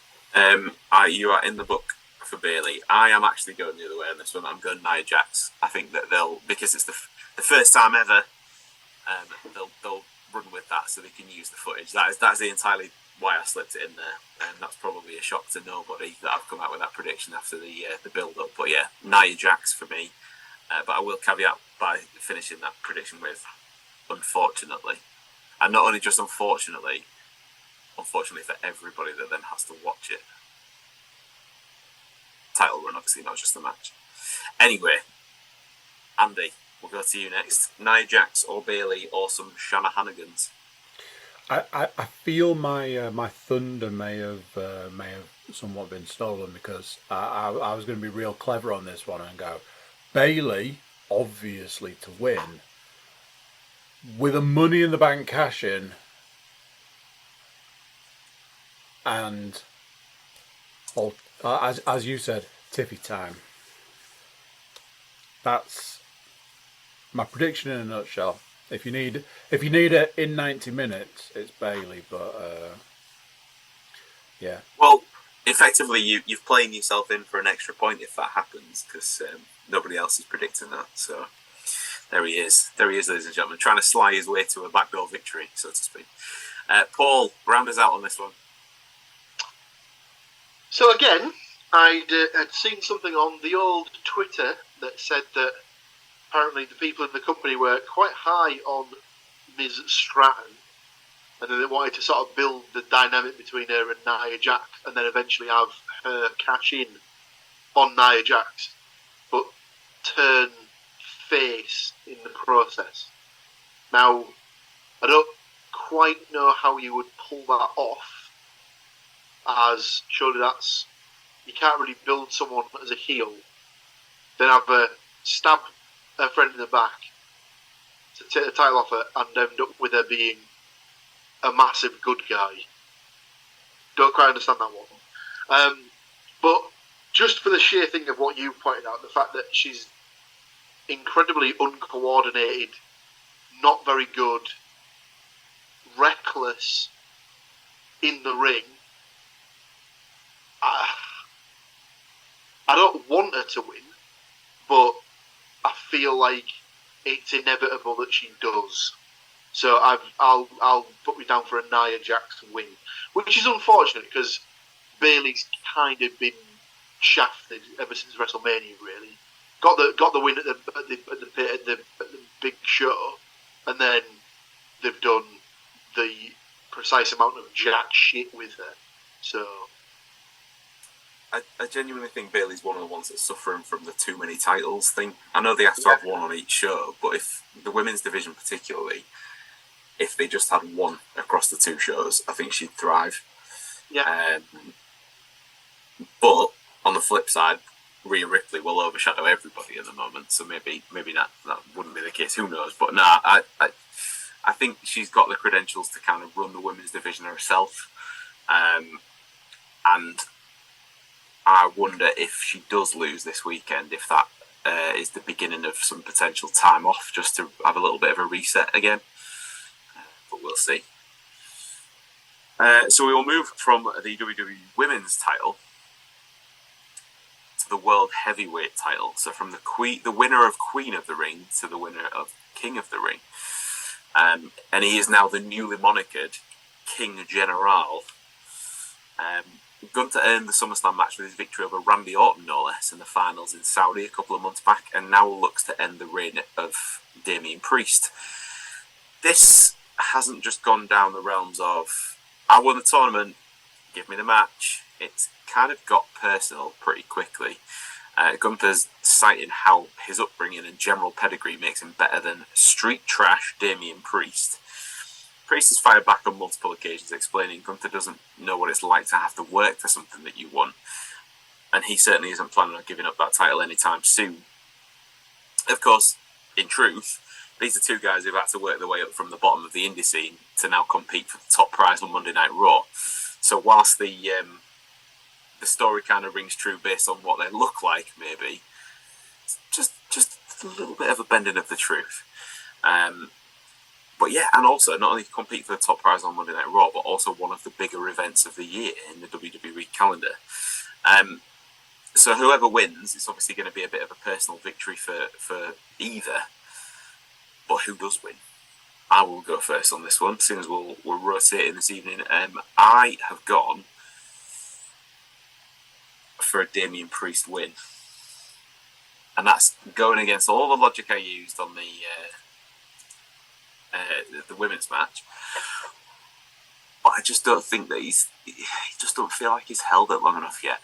You are in the book for Bayley. I am actually going the other way on this one. I'm going Nia Jax. I think that because it's the first time ever, they'll run with that so they can use the footage. That's the entirely why I slipped it in there, and that's probably a shock to nobody that I've come out with that prediction after the build-up. But yeah, Nia Jax for me. But I will caveat by finishing that prediction with unfortunately. And not only just unfortunately for everybody that then has to watch it. Title run, obviously, not just the match. Anyway, Andy, we'll go to you next. Nia Jax or Bayley or some Shanahanigans? I feel my thunder may have somewhat been stolen, because I was going to be real clever on this one and go Bailey, obviously to win, with a Money in the Bank cash in, and as you said, Tiffy time. That's my prediction in a nutshell. If you need it in 90 minutes, it's Bailey. But yeah. Well, effectively, you've playing yourself in for an extra point if that happens, because nobody else is predicting that. So there he is, ladies and gentlemen, trying to sly his way to a backdoor victory, so to speak. Paul, round us out on this one. So again, I'd seen something on the old Twitter that said that apparently the people in the company were quite high on Ms. Stratton, and then they wanted to sort of build the dynamic between her and Nia Jax, and then eventually have her cash in on Nia Jax, but turn face in the process. Now, I don't quite know how you would pull that off, as surely you can't really build someone as a heel, then have her stab her friend in the back to take the title off her and end up with her being a massive good guy. Don't quite understand that one. But just for the sheer thing of what you pointed out, the fact that she's incredibly uncoordinated, not very good, reckless in the ring, I don't want her to win, but I feel like it's inevitable that she does. So I'll put me down for a Nia Jax win, which is unfortunate because Bayley's kind of been shafted ever since WrestleMania. Really got the win at the big show, and then they've done the precise amount of jack shit with her. So I genuinely think Bayley's one of the ones that's suffering from the too many titles thing. I know they have to have one on each show, but if the women's division particularly, if they just had one across the two shows, I think she'd thrive. Yeah. But on the flip side, Rhea Ripley will overshadow everybody at the moment, so maybe that wouldn't be the case. Who knows? But nah, I think she's got the credentials to kind of run the women's division herself, and I wonder if she does lose this weekend, if that is the beginning of some potential time off, just to have a little bit of a reset again. But we'll see. So we will move from the WWE Women's title to the World Heavyweight title. So from the winner of Queen of the Ring to the winner of King of the Ring. And he is now the newly monikered King General. Gunther earned the SummerSlam match with his victory over Randy Orton, no less, in the finals in Saudi a couple of months back, and now looks to end the reign of Damian Priest. This hasn't just gone down the realms of, I won the tournament, give me the match. It's kind of got personal pretty quickly. Gunther's citing how his upbringing and general pedigree makes him better than street trash Damian Priest. Priest has fired back on multiple occasions, explaining Gunther doesn't know what it's like to have to work for something that you want, and he certainly isn't planning on giving up that title anytime soon. Of course, in truth, these are two guys who've had to work their way up from the bottom of the indie scene to now compete for the top prize on Monday Night Raw. So whilst the story kind of rings true based on what they look like, maybe, it's just a little bit of a bending of the truth. But yeah, and also not only compete for the top prize on Monday Night Raw, but also one of the bigger events of the year in the WWE calendar. So whoever wins, it's obviously going to be a bit of a personal victory for either. But who does win? I will go first on this one, since we're rotating this evening. I have gone for a Damian Priest win. And that's going against all the logic I used on the women's match, but I just don't think that he just don't feel like he's held it long enough yet.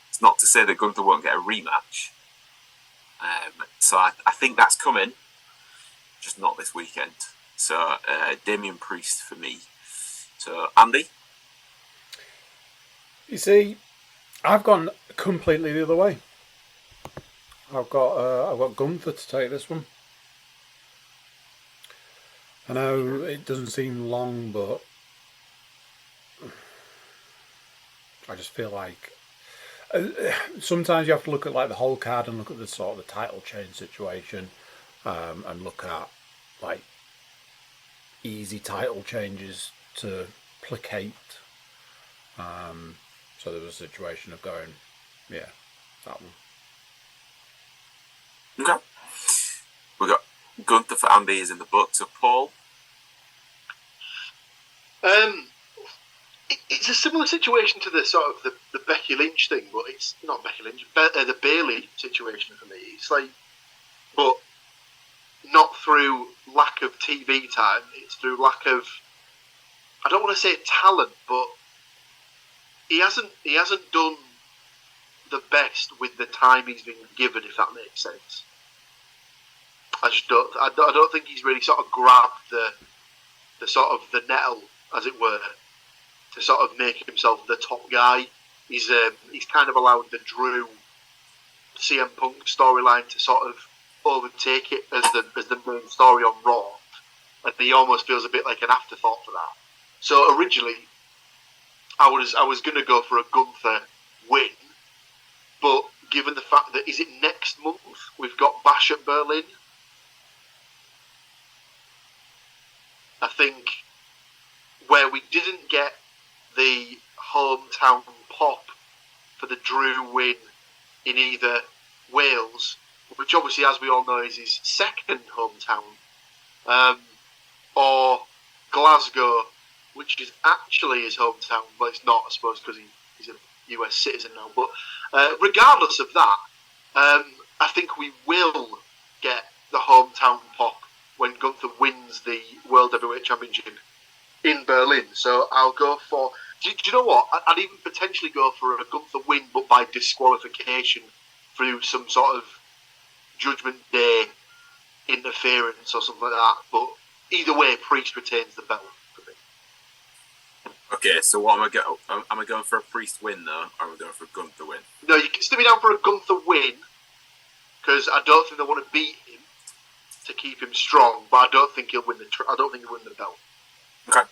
It's not to say that Gunther won't get a rematch, so I think that's coming, just not this weekend. So Damien Priest for me. So Andy? You see, I've gone completely the other way. I've got Gunther to take this one. I know it doesn't seem long, but I just feel like sometimes you have to look at like the whole card and look at the sort of the title change situation, and look at like easy title changes to placate. So there was a situation of going, yeah, that one. Okay. We got Gunther for Andy is in the book. So Paul? It's a similar situation to the sort of the Becky Lynch thing, but it's not Becky Lynch, the Bayley situation for me. It's like, but not through lack of TV time. It's through lack of, I don't want to say talent, but he hasn't done the best with the time he's been given, if that makes sense. I don't think he's really sort of grabbed the sort of the nettle, as it were, to sort of make himself the top guy. He's kind of allowed the Drew CM Punk storyline to sort of overtake it as the main story on Raw, and he almost feels a bit like an afterthought for that. So originally, I was going to go for a Gunther win, but given the fact that is it next month we've got Bash at Berlin, I think where we didn't get the hometown pop for the Drew win in either Wales, which obviously, as we all know, is his second hometown, or Glasgow, which is actually his hometown, but it's not, I suppose, because he's a US citizen now. But regardless of that, I think we will get the hometown pop when Gunther wins the World Heavyweight Championship in Berlin. So I'll go for... Do you know what? I'd even potentially go for a Gunther win, but by disqualification through some sort of Judgment Day interference or something like that. But either way, Priest retains the belt for me. Okay, so what am I going? Am I going for a Priest win though, or am I going for a Gunther win? No, you can still be down for a Gunther win, because I don't think they want to beat him to keep him strong. But I don't think he'll win the belt. Okay.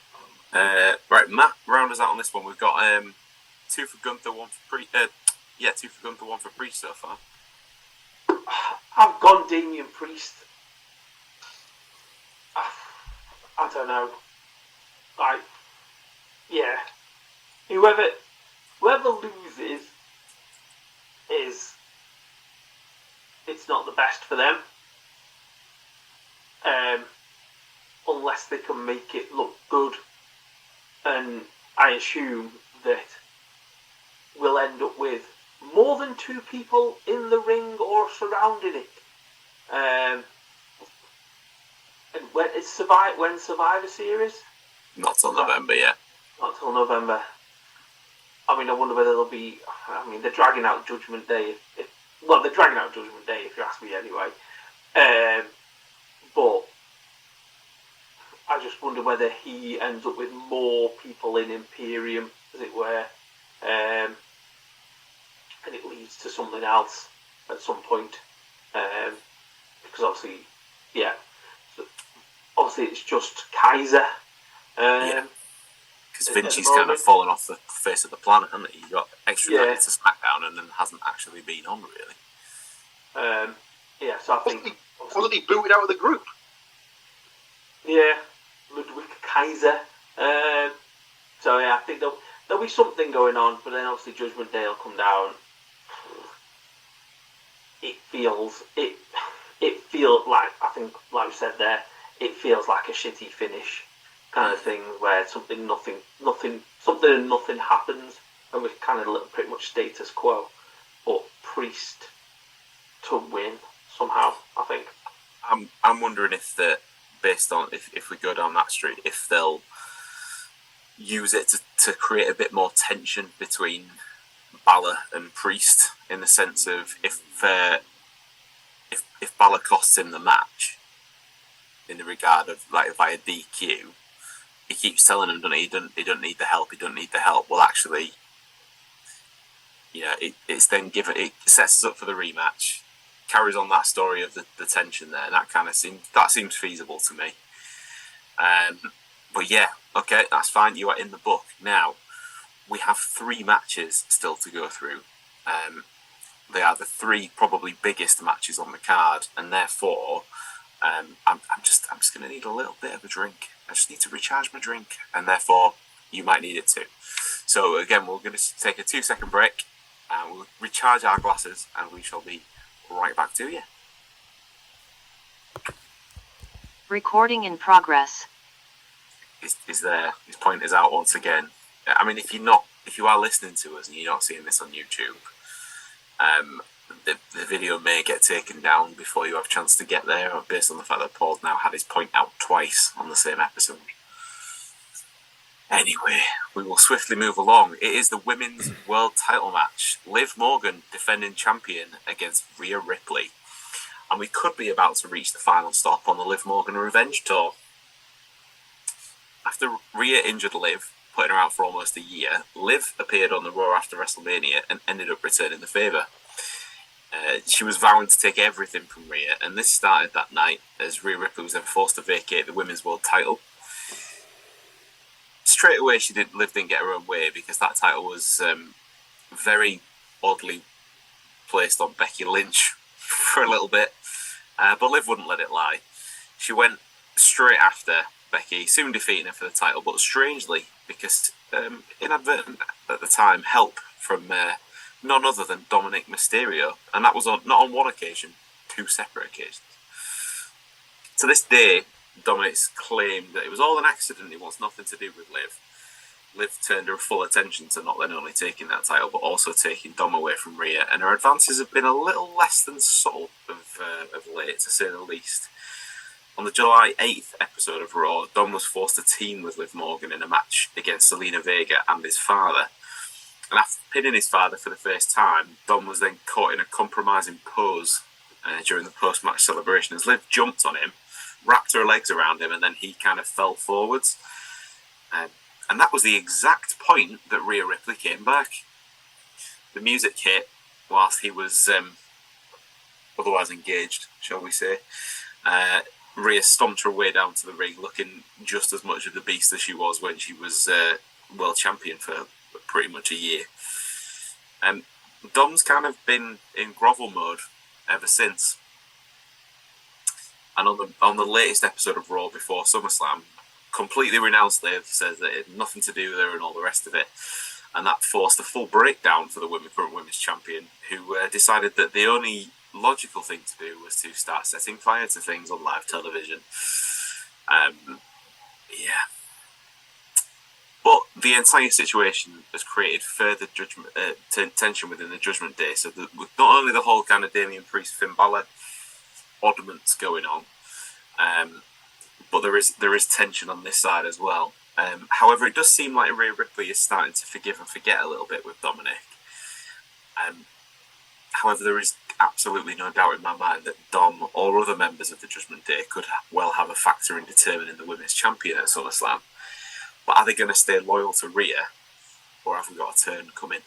Right, Matt, round us out on this one. We've got 2 for Gunther, 1 for Priest. 2 for Gunther, 1 for Priest so far. I've gone Damien Priest. I don't know. Like, yeah. Whoever loses it's not the best for them. Unless they can make it look good. And I assume that we'll end up with more than 2 people in the ring or surrounding it. And when's Survivor Series? Not till November, yeah. Not till November. I mean, I wonder whether there'll be... I mean, they're dragging out Judgment Day. They're dragging out Judgment Day, if you ask me anyway. But I just wonder whether he ends up with more people in Imperium, as it were. And it leads to something else at some point. Because obviously, yeah. Obviously, it's just Kaiser. Yeah. Because Vinci's kind of fallen off the face of the planet, hasn't he? He got extradited to SmackDown and then hasn't actually been on, really. Yeah, so I think... Wasn't he booted out of the group? Yeah, Ludwig Kaiser. So yeah, I think there'll be something going on, but then obviously Judgment Day will come down. It feels like, I think, like we said there, it feels like a shitty finish kind of thing where something and nothing happens, and we're kind of pretty much status quo. But Priest to win somehow, I think. I'm wondering if that, based on if we go down that street, if they'll use it to create a bit more tension between Balor and Priest, in the sense of if Balor costs him the match, in the regard of like via DQ. He keeps telling him, he don't need the help. He don't need the help. Well, actually, it's then it sets us up for the rematch. Carries on that story of the tension there. And that seems feasible to me. But yeah, okay, that's fine. You are in the book now. We have 3 matches still to go through. They are the 3 probably biggest matches on the card, and therefore, I'm just going to need a little bit of a drink. I just need to recharge my drink, and therefore, you might need it too. So again, we're going to take a 2-second break, and we'll recharge our glasses, and we shall be right back to you. Recording in progress. Is there? His point is out once again. I mean, if you are listening to us and you're not seeing this on YouTube, the video may get taken down before you have a chance to get there, based on the fact that Paul's now had his point out twice on the same episode. Anyway, we will swiftly move along. It is the women's world title match. Liv Morgan, defending champion, against Rhea Ripley. And we could be about to reach the final stop on the Liv Morgan Revenge Tour. After Rhea injured Liv, putting her out for almost a year, Liv appeared on the Raw after WrestleMania and ended up returning the favour. She was vowing to take everything from Rhea, and this started that night as Rhea Ripley was then forced to vacate the women's world title. Straight away, Liv didn't get her own way, because that title was very oddly placed on Becky Lynch for a little bit, but Liv wouldn't let it lie. She went straight after Becky, soon defeating her for the title, but strangely, because inadvertent at the time, help from none other than Dominic Mysterio, and that was not on one occasion, 2 separate occasions. To this day, Dominic's claimed that it was all an accident. It wants nothing to do with Liv. Liv turned her full attention to not then only taking that title, but also taking Dom away from Rhea, and her advances have been a little less than subtle of late, to say the least. On the July 8th episode of Raw, Dom was forced to team with Liv Morgan in a match against Zelina Vega and his father. And after pinning his father for the first time, Dom was then caught in a compromising pose during the post-match celebration as Liv jumped on him, wrapped her legs around him, and then he kind of fell forwards. And that was the exact point that Rhea Ripley came back. The music hit whilst he was otherwise engaged, shall we say. Rhea stomped her way down to the ring, looking just as much of the beast as she was when she was world champion for pretty much a year. Dom's kind of been in grovel mode ever since. And on the latest episode of Raw before SummerSlam, completely renounced Liv, says that it had nothing to do with her and all the rest of it. And that forced a full breakdown for the current women's champion, who decided that the only logical thing to do was to start setting fire to things on live television. But the entire situation has created further tension within the Judgment Day. So with not only the whole kind of Damian Priest Finn Balor oddments going on, but there is tension on this side as well. However, it does seem like Rhea Ripley is starting to forgive and forget a little bit with Dominic. However, there is absolutely no doubt in my mind that Dom or other members of the Judgment Day could well have a factor in determining the women's champion at SummerSlam. But are they going to stay loyal to Rhea, or have we got a turn coming?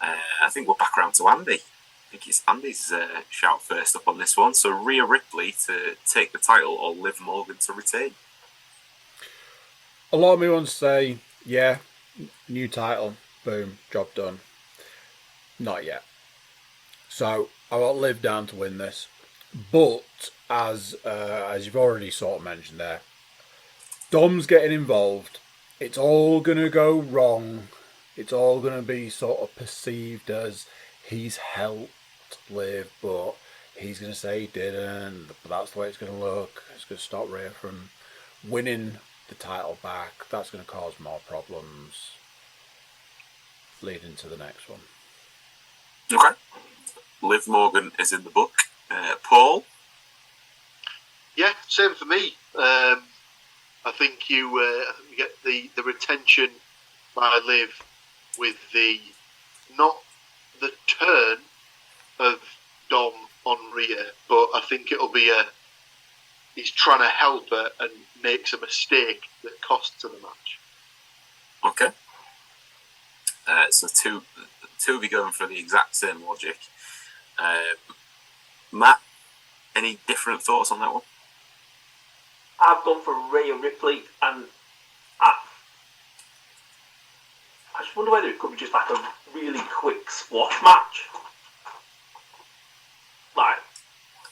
I think we're back around to Andy. I think it's Andy's shout first up on this one. So Rhea Ripley to take the title, or Liv Morgan to retain? A lot of me want to say, yeah, new title, boom, job done. Not yet. So I got Liv down to win this, but as you've already sort of mentioned there, Dom's getting involved. It's all going to go wrong. It's all going to be sort of perceived as he's helped Liv, but he's going to say he didn't. But that's the way it's going to look. It's going to stop Rhea from winning the title back. That's going to cause more problems leading to the next one. Okay. Liv Morgan is in the book. Paul? Yeah, same for me. I think you get the retention by Liv with not the turn of Dom on Rhea, but I think it'll be he's trying to help her and makes a mistake that costs her the match. Okay. So two of you going for the exact same logic. Matt, any different thoughts on that one? I've gone for Rhea Ripley, and I just wonder whether it could be just like a really quick squash match. Like,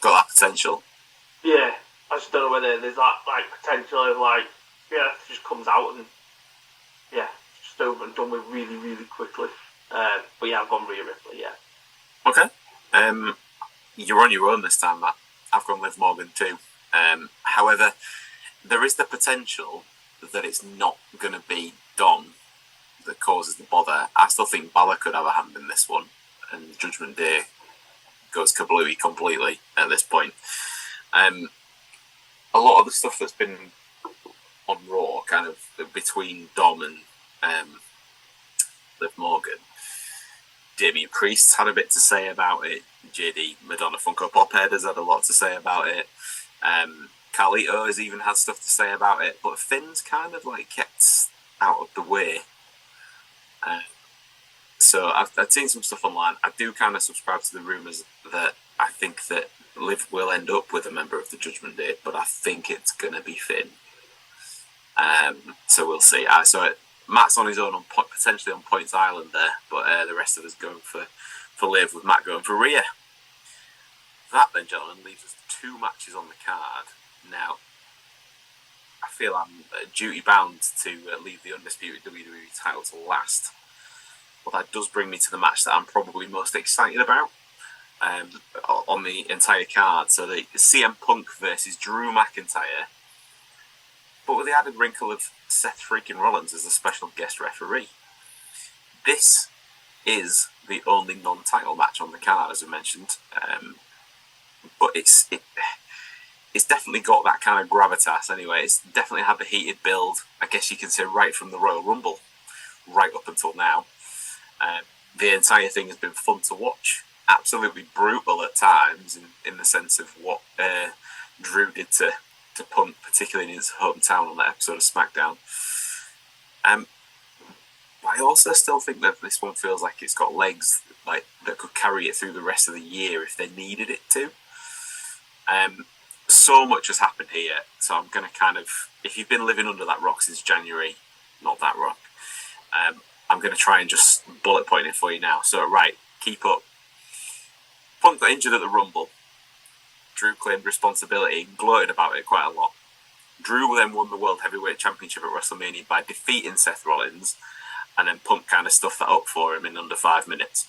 got that potential. Yeah, I just don't know whether there's that like potential of like, yeah, it just comes out and yeah, just over and done with really, really quickly. But yeah, I've gone Rhea Ripley. Yeah. Okay. You're on your own this time, Matt. I've gone Liv Morgan too. However, there is the potential that it's not going to be Dom that causes the bother. I still think Balor could have a hand in this one, and Judgment Day goes kablooey completely at this point. A lot of the stuff that's been on Raw, kind of between Dom and Liv Morgan, Damien Priest had a bit to say about it. JD Madonna Funko Pop Head has had a lot to say about it. Carlito has even had stuff to say about it, but Finn's kind of like kept out of the way. So I've seen some stuff online. I do kind of subscribe to the rumours that I think that Liv will end up with a member of the Judgment Day, but I think it's going to be Finn. So we'll see. So Matt's on his own, potentially on Points Island there, but the rest of us going for Liv, with Matt going for Rhea. That then, gentlemen, leaves us 2 matches on the card. Now, I feel I'm duty bound to leave the undisputed WWE title to last. But that does bring me to the match that I'm probably most excited about on the entire card. So the CM Punk versus Drew McIntyre, but with the added wrinkle of Seth freaking Rollins as a special guest referee. This is the only non-title match on the card, as I mentioned. But it's definitely got that kind of gravitas anyway. It's definitely had the heated build, I guess you can say, right from the Royal Rumble, right up until now. The entire thing has been fun to watch. Absolutely brutal at times in the sense of what Drew did to Punk, particularly in his hometown on that episode of SmackDown. I also still think that this one feels like it's got legs like that could carry it through the rest of the year if they needed it to. So much has happened here, so I'm going to kind of, if you've been living under that rock since January, not that rock, I'm going to try and just bullet point it for you now. So, right, keep up. Punk got injured at the Rumble. Drew claimed responsibility and gloated about it quite a lot. Drew then won the World Heavyweight Championship at WrestleMania by defeating Seth Rollins, and then Punk kind of stuffed that up for him in under 5 minutes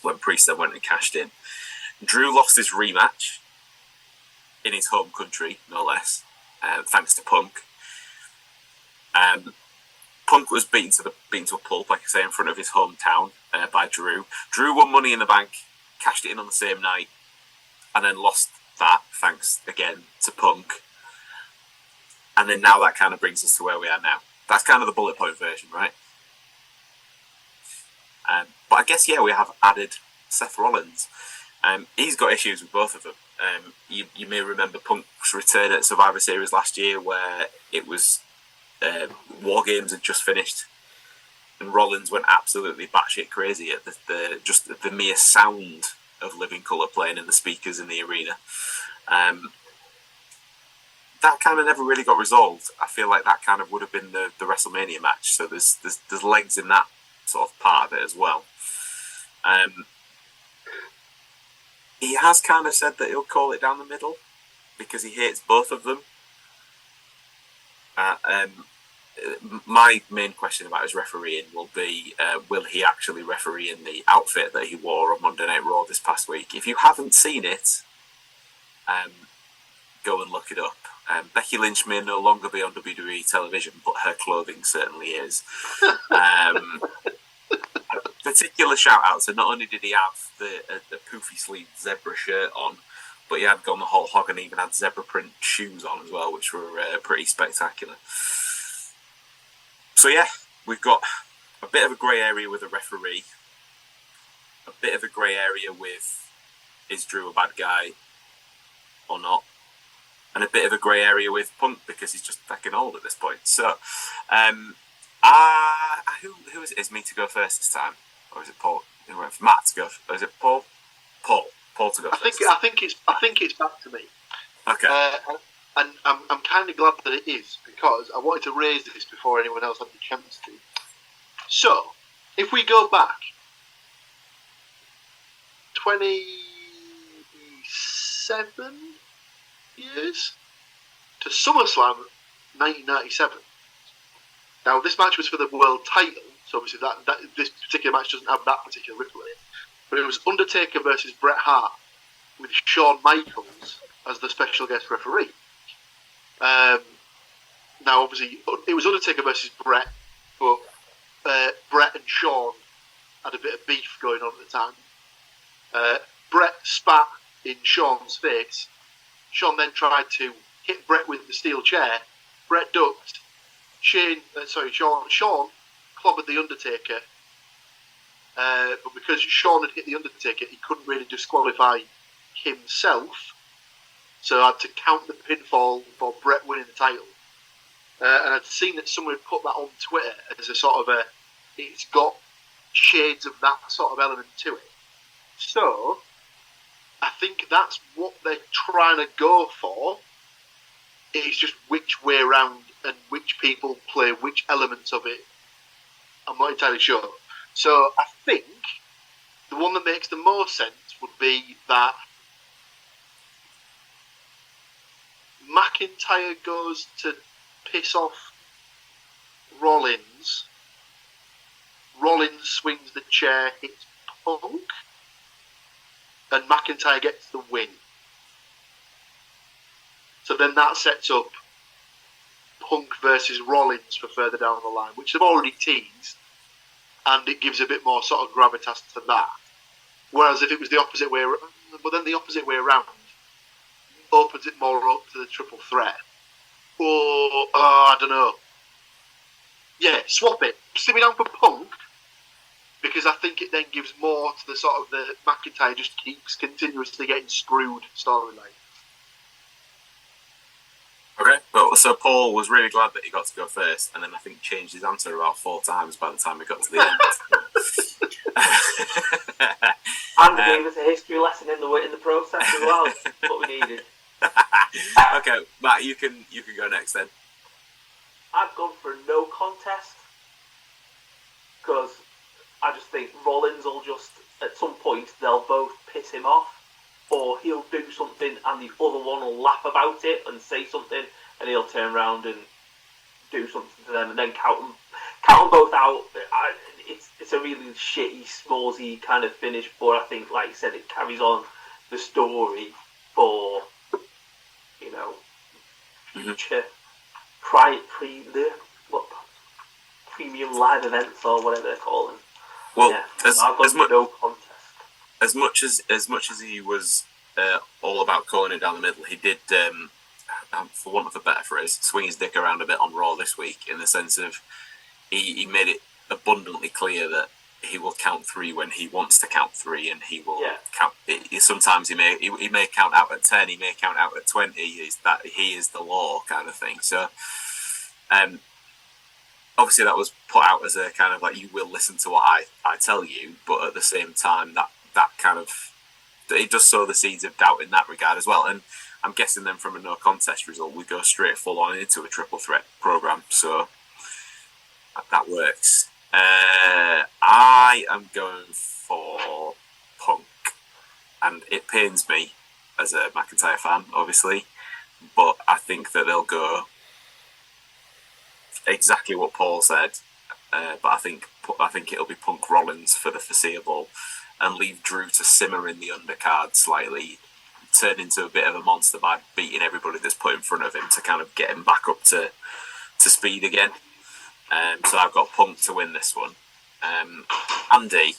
when Priest then went and cashed in. Drew lost his rematch in his home country, no less, thanks to Punk. Punk was beaten to a pulp, like I say, in front of his hometown by Drew. Drew won Money in the Bank, cashed it in on the same night, and then lost that, thanks again to Punk. And then now that kind of brings us to where we are now. That's kind of the bullet point version, right? But I guess, yeah, we have added Seth Rollins. He's got issues with both of them. You may remember Punk's return at Survivor Series last year, where it was War Games had just finished, and Rollins went absolutely batshit crazy at the mere sound of Living Colour playing in the speakers in the arena. That kind of never really got resolved. I feel like that kind of would have been the WrestleMania match. So there's legs in that sort of part of it as well. He has kind of said that he'll call it down the middle because he hates both of them. My main question about his refereeing will be, will he actually referee in the outfit that he wore on Monday Night Raw this past week? If you haven't seen it, go and look it up. Becky Lynch may no longer be on WWE television, but her clothing certainly is. Particular shout out, so not only did he have the poofy sleeve zebra shirt on, but he had gone the whole hog and even had zebra print shoes on as well, which were pretty spectacular. So yeah, we've got a bit of a grey area with a referee, a bit of a grey area with, is Drew a bad guy or not? and a bit of a grey area with Punk because he's just fucking old at this point. So, who is it? Is me to go first this time, or is it Paul? Who went for Matt to go? Or is it Paul? Paul to go first. I think it's back to me. Okay. And I'm kind of glad that it is, because I wanted to raise this before anyone else had the chance to. So, if we go back 27 years to SummerSlam 1997. Now, this match was for the world title, so obviously that this particular match doesn't have that particular ripple in it. But it was Undertaker versus Bret Hart with Shawn Michaels as the special guest referee. Now, obviously, it was Undertaker versus Bret, but Bret and Shawn had a bit of beef going on at the time. Bret spat in Shawn's face. Shawn then tried to hit Bret with the steel chair. Bret ducked. Shawn clobbered the Undertaker. But because Shawn had hit the Undertaker, he couldn't really disqualify himself. So I had to count the pinfall for Bret winning the title. And I'd seen that someone had put that on Twitter as a sort of it's got shades of that sort of element to it. So I think that's what they're trying to go for. It's just which way around and which people play which elements of it. I'm not entirely sure. So I think the one that makes the most sense would be that McIntyre goes to piss off Rollins. Rollins swings the chair, hits Punk, and McIntyre gets the win. So then that sets up Punk versus Rollins for further down the line, which they've already teased, and it gives a bit more sort of gravitas to that. Whereas if it was the opposite way, but then the opposite way around opens it more up to the triple threat. Or I don't know. Yeah, swap it. Sit me down for Punk, because I think it then gives more to the sort of the McIntyre just keeps continuously getting screwed storyline. Okay, well, so Paul was really glad that he got to go first, and then I think changed his answer about 4 times by the time we got to the end. And gave us a history lesson in the process as well. What we needed. Okay, Matt, you can go next then. I've gone for no contest because I just think Rollins will just at some point they'll both piss him off, or he'll do something and the other one will laugh about it and say something, and he'll turn around and do something to them and then count them both out. It's a really shitty, smallsy kind of finish, but I think, like you said, it carries on the story for, you know, future premium live events or whatever they're calling. Well, yeah, no contest. As much as he was all about calling it down the middle, he did, for want of a better phrase, swing his dick around a bit on Raw this week, in the sense of he made it abundantly clear that he will count 3 when he wants to count 3, and he will count. Sometimes he may count out at 10, he may count out at 20. He is the law kind of thing. So, obviously that was put out as a kind of like, you will listen to what I tell you, but at the same time that kind of, it does sow the seeds of doubt in that regard as well. And I'm guessing then from a no contest result, we go straight full on into a triple threat program. So that works. I am going for Punk, and it pains me as a McIntyre fan, obviously, but I think that they'll go exactly what Paul said. But I think it'll be Punk Rollins for the foreseeable, and leave Drew to simmer in the undercard slightly, turn into a bit of a monster by beating everybody that's put in front of him to kind of get him back up to speed again. So I've got Punk to win this one. Andy,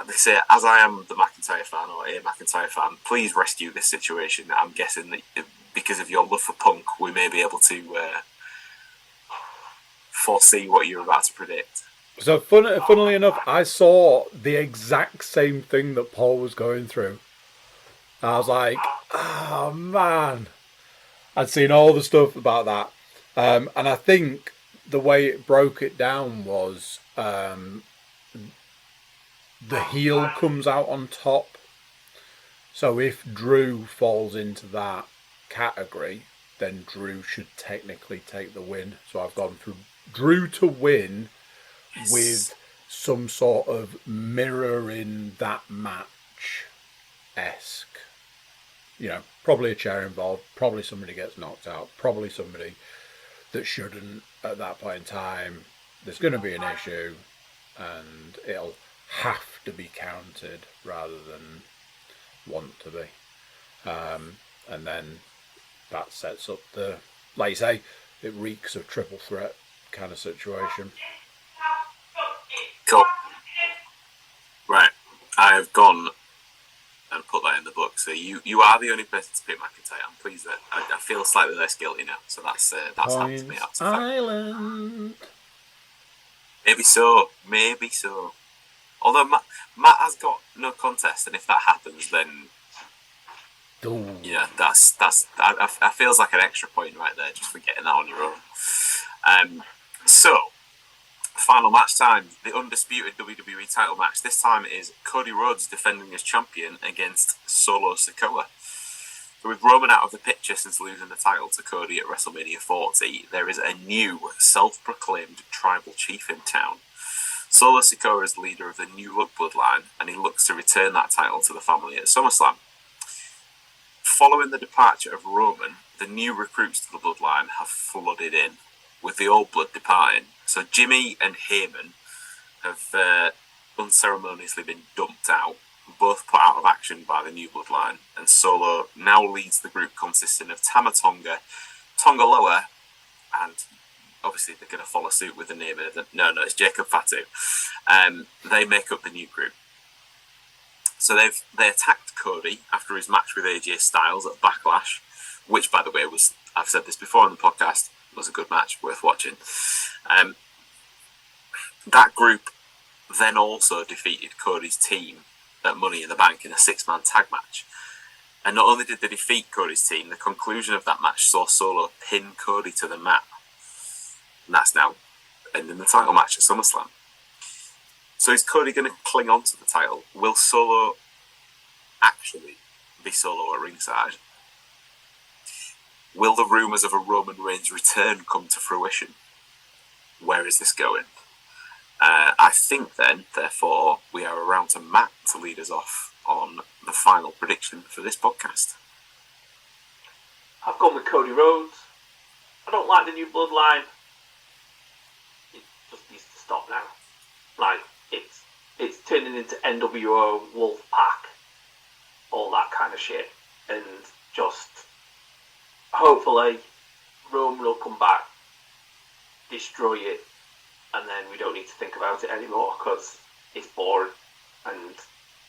they say, as I am the McIntyre fan, or a McIntyre fan, please rescue this situation. I'm guessing that because of your love for Punk, we may be able to foresee what you're about to predict. So, funnily enough, I saw the exact same thing that Paul was going through. I was like, oh man, I'd seen all the stuff about that. And I think the way it broke it down was the heel comes out on top. So if Drew falls into that category, then Drew should technically take the win. So I've gone for Drew to win with some sort of mirroring that match-esque. You know, probably a chair involved, probably somebody gets knocked out, probably somebody that shouldn't at that point in time. There's going to be an issue, and it'll have to be counted rather than want to be. And then that sets up the, like you say, it reeks of triple threat kind of situation. Cool. Right, I have gone and put that in the book. So you are the only person to pick McIntyre. I'm pleased that I feel slightly less guilty now. So that's happened to me. That's Island. Maybe so. Although Matt has got no contest, and if that happens, then that feels like an extra point right there, just for getting that on your own. So, final match time, the undisputed WWE title match. This time it is Cody Rhodes defending as champion against Solo Sikoa. So with Roman out of the picture since losing the title to Cody at WrestleMania 40, there is a new self-proclaimed tribal chief in town. Solo Sikoa is leader of the New Look bloodline, and he looks to return that title to the family at SummerSlam. Following the departure of Roman, the new recruits to the bloodline have flooded in, with the old blood departing. So Jimmy and Heyman have unceremoniously been dumped out, both put out of action by the new bloodline, and Solo now leads the group consisting of Tama Tonga, Tonga Loa, and obviously they're going to follow suit with the name of it. No, it's Jacob Fatu. They make up the new group. So they attacked Cody after his match with AJ Styles at Backlash, which, by the way, was, I've said this before on the podcast, was a good match, worth watching. That group then also defeated Cody's team at Money in the Bank in a 6-man tag match. And not only did they defeat Cody's team, the conclusion of that match saw Solo pin Cody to the mat. And that's now ending the title match at SummerSlam. So is Cody going to cling on to the title? Will Solo actually be Solo at ringside? Will the rumours of a Roman Reigns return come to fruition? Where is this going? I think then, therefore, we are around to Matt to lead us off on the final prediction for this podcast. I've gone with Cody Rhodes. I don't like the new bloodline. It just needs to stop now. Like, it's turning into NWO, Wolfpack, all that kind of shit. And just, hopefully, Roman will come back, destroy it, and then we don't need to think about it anymore because it's boring and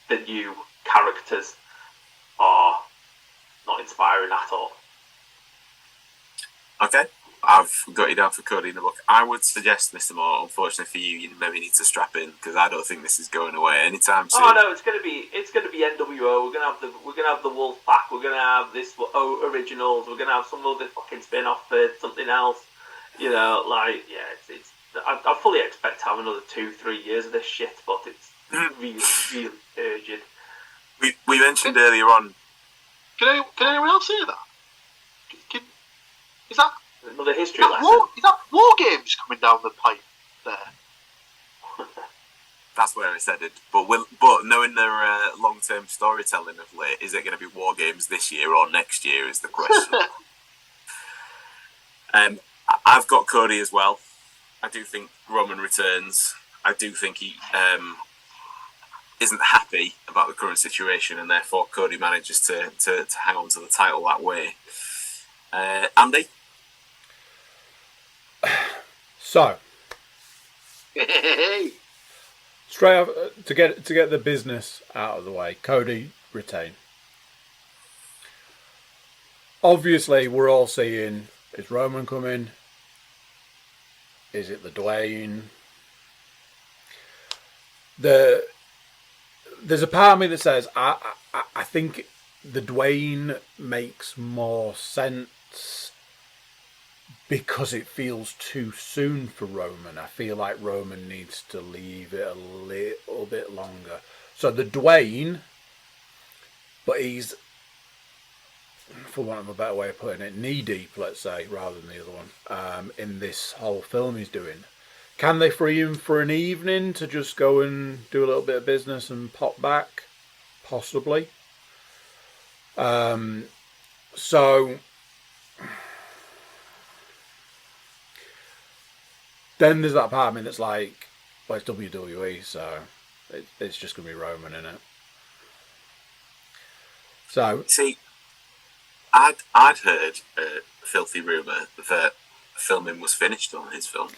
the new characters are not inspiring at all. Okay, I've got you down for Cody in the book. I would suggest, Mr. Moore, unfortunately for you, you maybe need to strap in because I don't think this is going away anytime soon. Oh no, it's gonna be NWO. We're gonna have the Wolfpack. We're gonna have this originals. We're gonna have some other fucking spin-off for something else. You know, like it's. I fully expect to have another 2-3 years of this shit, but it's really, really urgent. We mentioned earlier on. Can anyone else hear that? Is that another history lesson? Is that War Games coming down the pipe there? That's where it's headed. But knowing their long-term storytelling of late, is it going to be War Games this year or next year is the question. I've got Cody as well. I do think Roman returns. I do think he isn't happy about the current situation, and therefore Cody manages to hang on to the title that way. Andy? So, straight off, to get the business out of the way, Cody retain. Obviously, we're all seeing, is Roman coming? Is it the Dwayne? There's a part of me that says I think the Dwayne makes more sense because it feels too soon for Roman. I feel like Roman needs to leave it a little bit longer. So the Dwayne, but he's, for want of a better way of putting it, knee deep, let's say, rather than the other one, in this whole film he's doing. Can they free him for an evening to just go and do a little bit of business and pop back? Possibly. So then there's that part of me that's like, well, it's WWE, so it's just going to be Roman, isn't it? So see, I'd heard a filthy rumour that filming was finished on his film.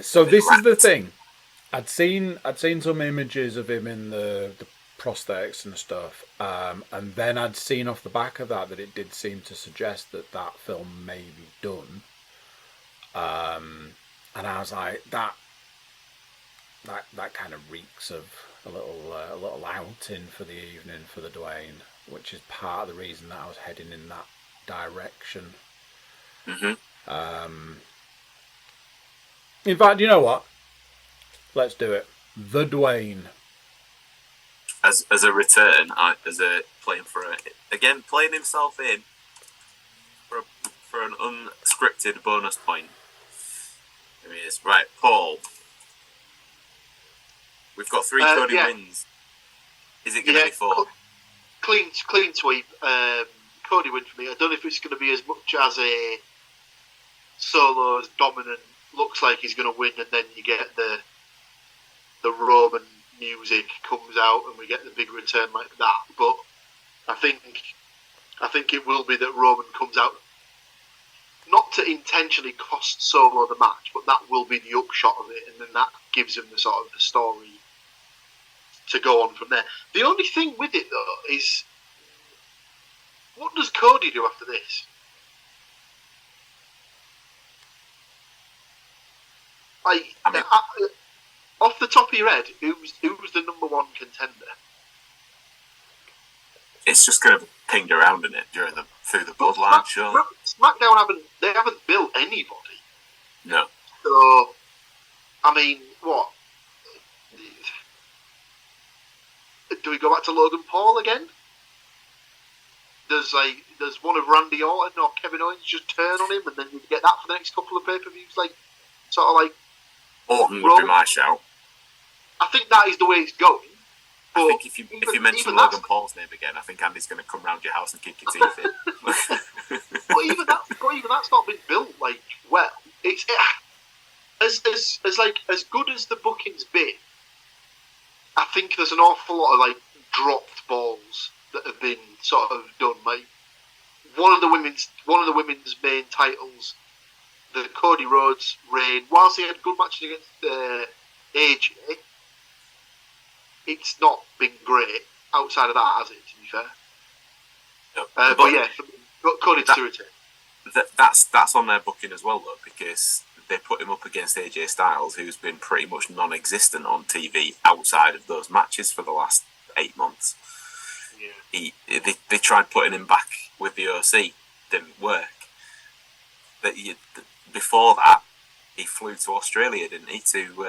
So this is the thing. I'd seen some images of him in the prosthetics and stuff, and then I'd seen off the back of that it did seem to suggest that film may be done. And I was like, that kind of reeks of a little outing for the evening for the Dwayne, which is part of the reason that I was heading in that direction. Mm-hmm. In fact, you know what? Let's do it. The Dwayne. As a return, playing himself in for an unscripted bonus point. Here he is. Right, Paul. We've got 3 Cody wins. Is it going to be 4? Clean sweep. Cody win for me. I don't know if it's going to be as much as a solo as dominant. Looks like he's going to win, and then you get the Roman music comes out, and we get the big return like that. But I think it will be that Roman comes out, not to intentionally cost Solo the match, but that will be the upshot of it, and then that gives him the sort of the story to go on from there. The only thing with it though is, what does Cody do after this? Like, off the top of your head, who's the number 1 contender? It's just going to be pinged around in it through the Bloodline show. SmackDown haven't built anybody. No. So, I mean, what? Do we go back to Logan Paul again? Does one of Randy Orton or Kevin Owens just turn on him, and then you get that for the next couple of pay-per-views, sort of like Orton would be my shout. I think that is the way it's going. I think if you mention Logan Paul's name again, I think Andy's going to come round your house and kick your teeth in. But even that's not been built well. It's as good as the booking's been. I think there's an awful lot of dropped balls that have been sort of done. Like one of the women's main titles, the Cody Rhodes reign, whilst he had good matches against AJ, it's not been great outside of that, has it, to be fair? No. But yeah, Cody to return. That's on their booking as well, though, because they put him up against AJ Styles, who's been pretty much non-existent on TV outside of those matches for the last 8 months. Yeah. They tried putting him back with the OC, didn't work. Before that, he flew to Australia, didn't he, to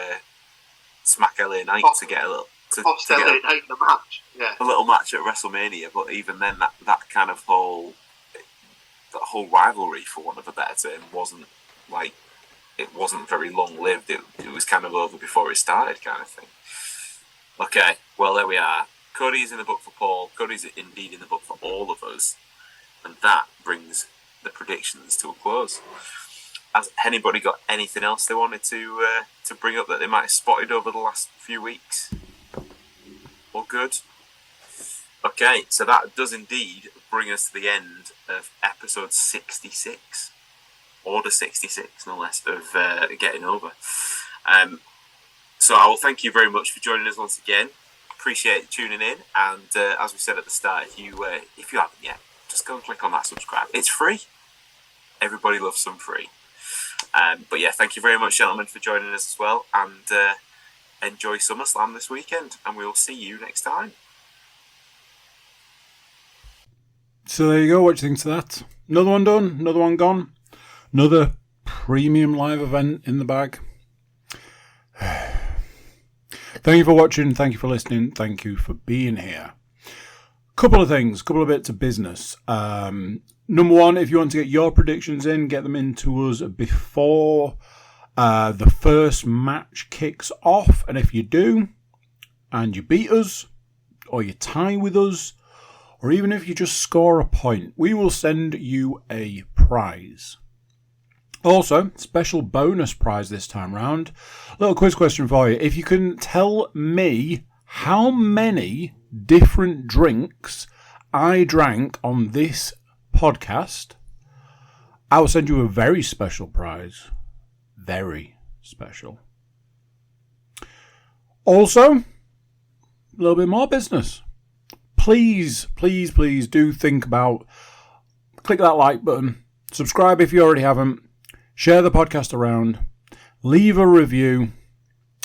smack LA Knight to get a little... To get a match. Yeah. A little match at WrestleMania, but even then, that kind of whole rivalry, for want of a better term, wasn't very long lived. It was kind of over before it started, kind of thing. Okay, well there we are. Cody's in the book for Paul. Cody's indeed in the book for all of us, and that brings the predictions to a close. Has anybody got anything else they wanted to bring up that they might have spotted over the last few weeks? All good? Okay, so that does indeed bring us to the end of episode 66. Order 66, no less, of Getting Over. So I will thank you very much for joining us once again. Appreciate you tuning in. And as we said at the start, if you haven't yet, just go and click on that subscribe. It's free. Everybody loves some free. But yeah, thank you very much, gentlemen, for joining us as well. And enjoy SummerSlam this weekend, and we will see you next time. So there you go. What do you think of that? Another one done. Another one gone. Another premium live event in the bag. Thank you for watching. Thank you for listening. Thank you for being here. Couple of things. Couple of bits of business. Number one, if you want to get your predictions in, get them into us before the first match kicks off. And if you do, and you beat us, or you tie with us, or even if you just score a point, we will send you a prize. Also, special bonus prize this time round. Little quiz question for you. If you can tell me how many different drinks I drank on this podcast, I will send you a very special prize. Very special. Also, a little bit more business. Please, please, please do think about, click that like button, subscribe if you already haven't, share the podcast around, leave a review,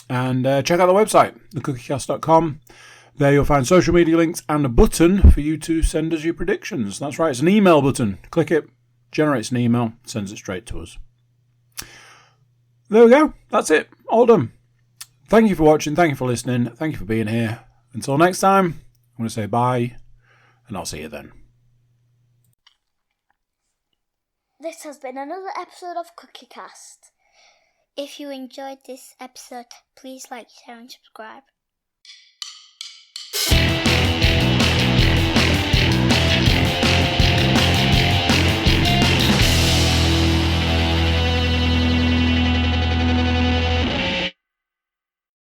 and check out the website, thecookiecast.com. There you'll find social media links and a button for you to send us your predictions. That's right, it's an email button. Click it, generates an email, sends it straight to us. There we go. That's it. All done. Thank you for watching. Thank you for listening. Thank you for being here. Until next time, I'm going to say bye, and I'll see you then. This has been another episode of CookieCast. If you enjoyed this episode, please like, share and subscribe.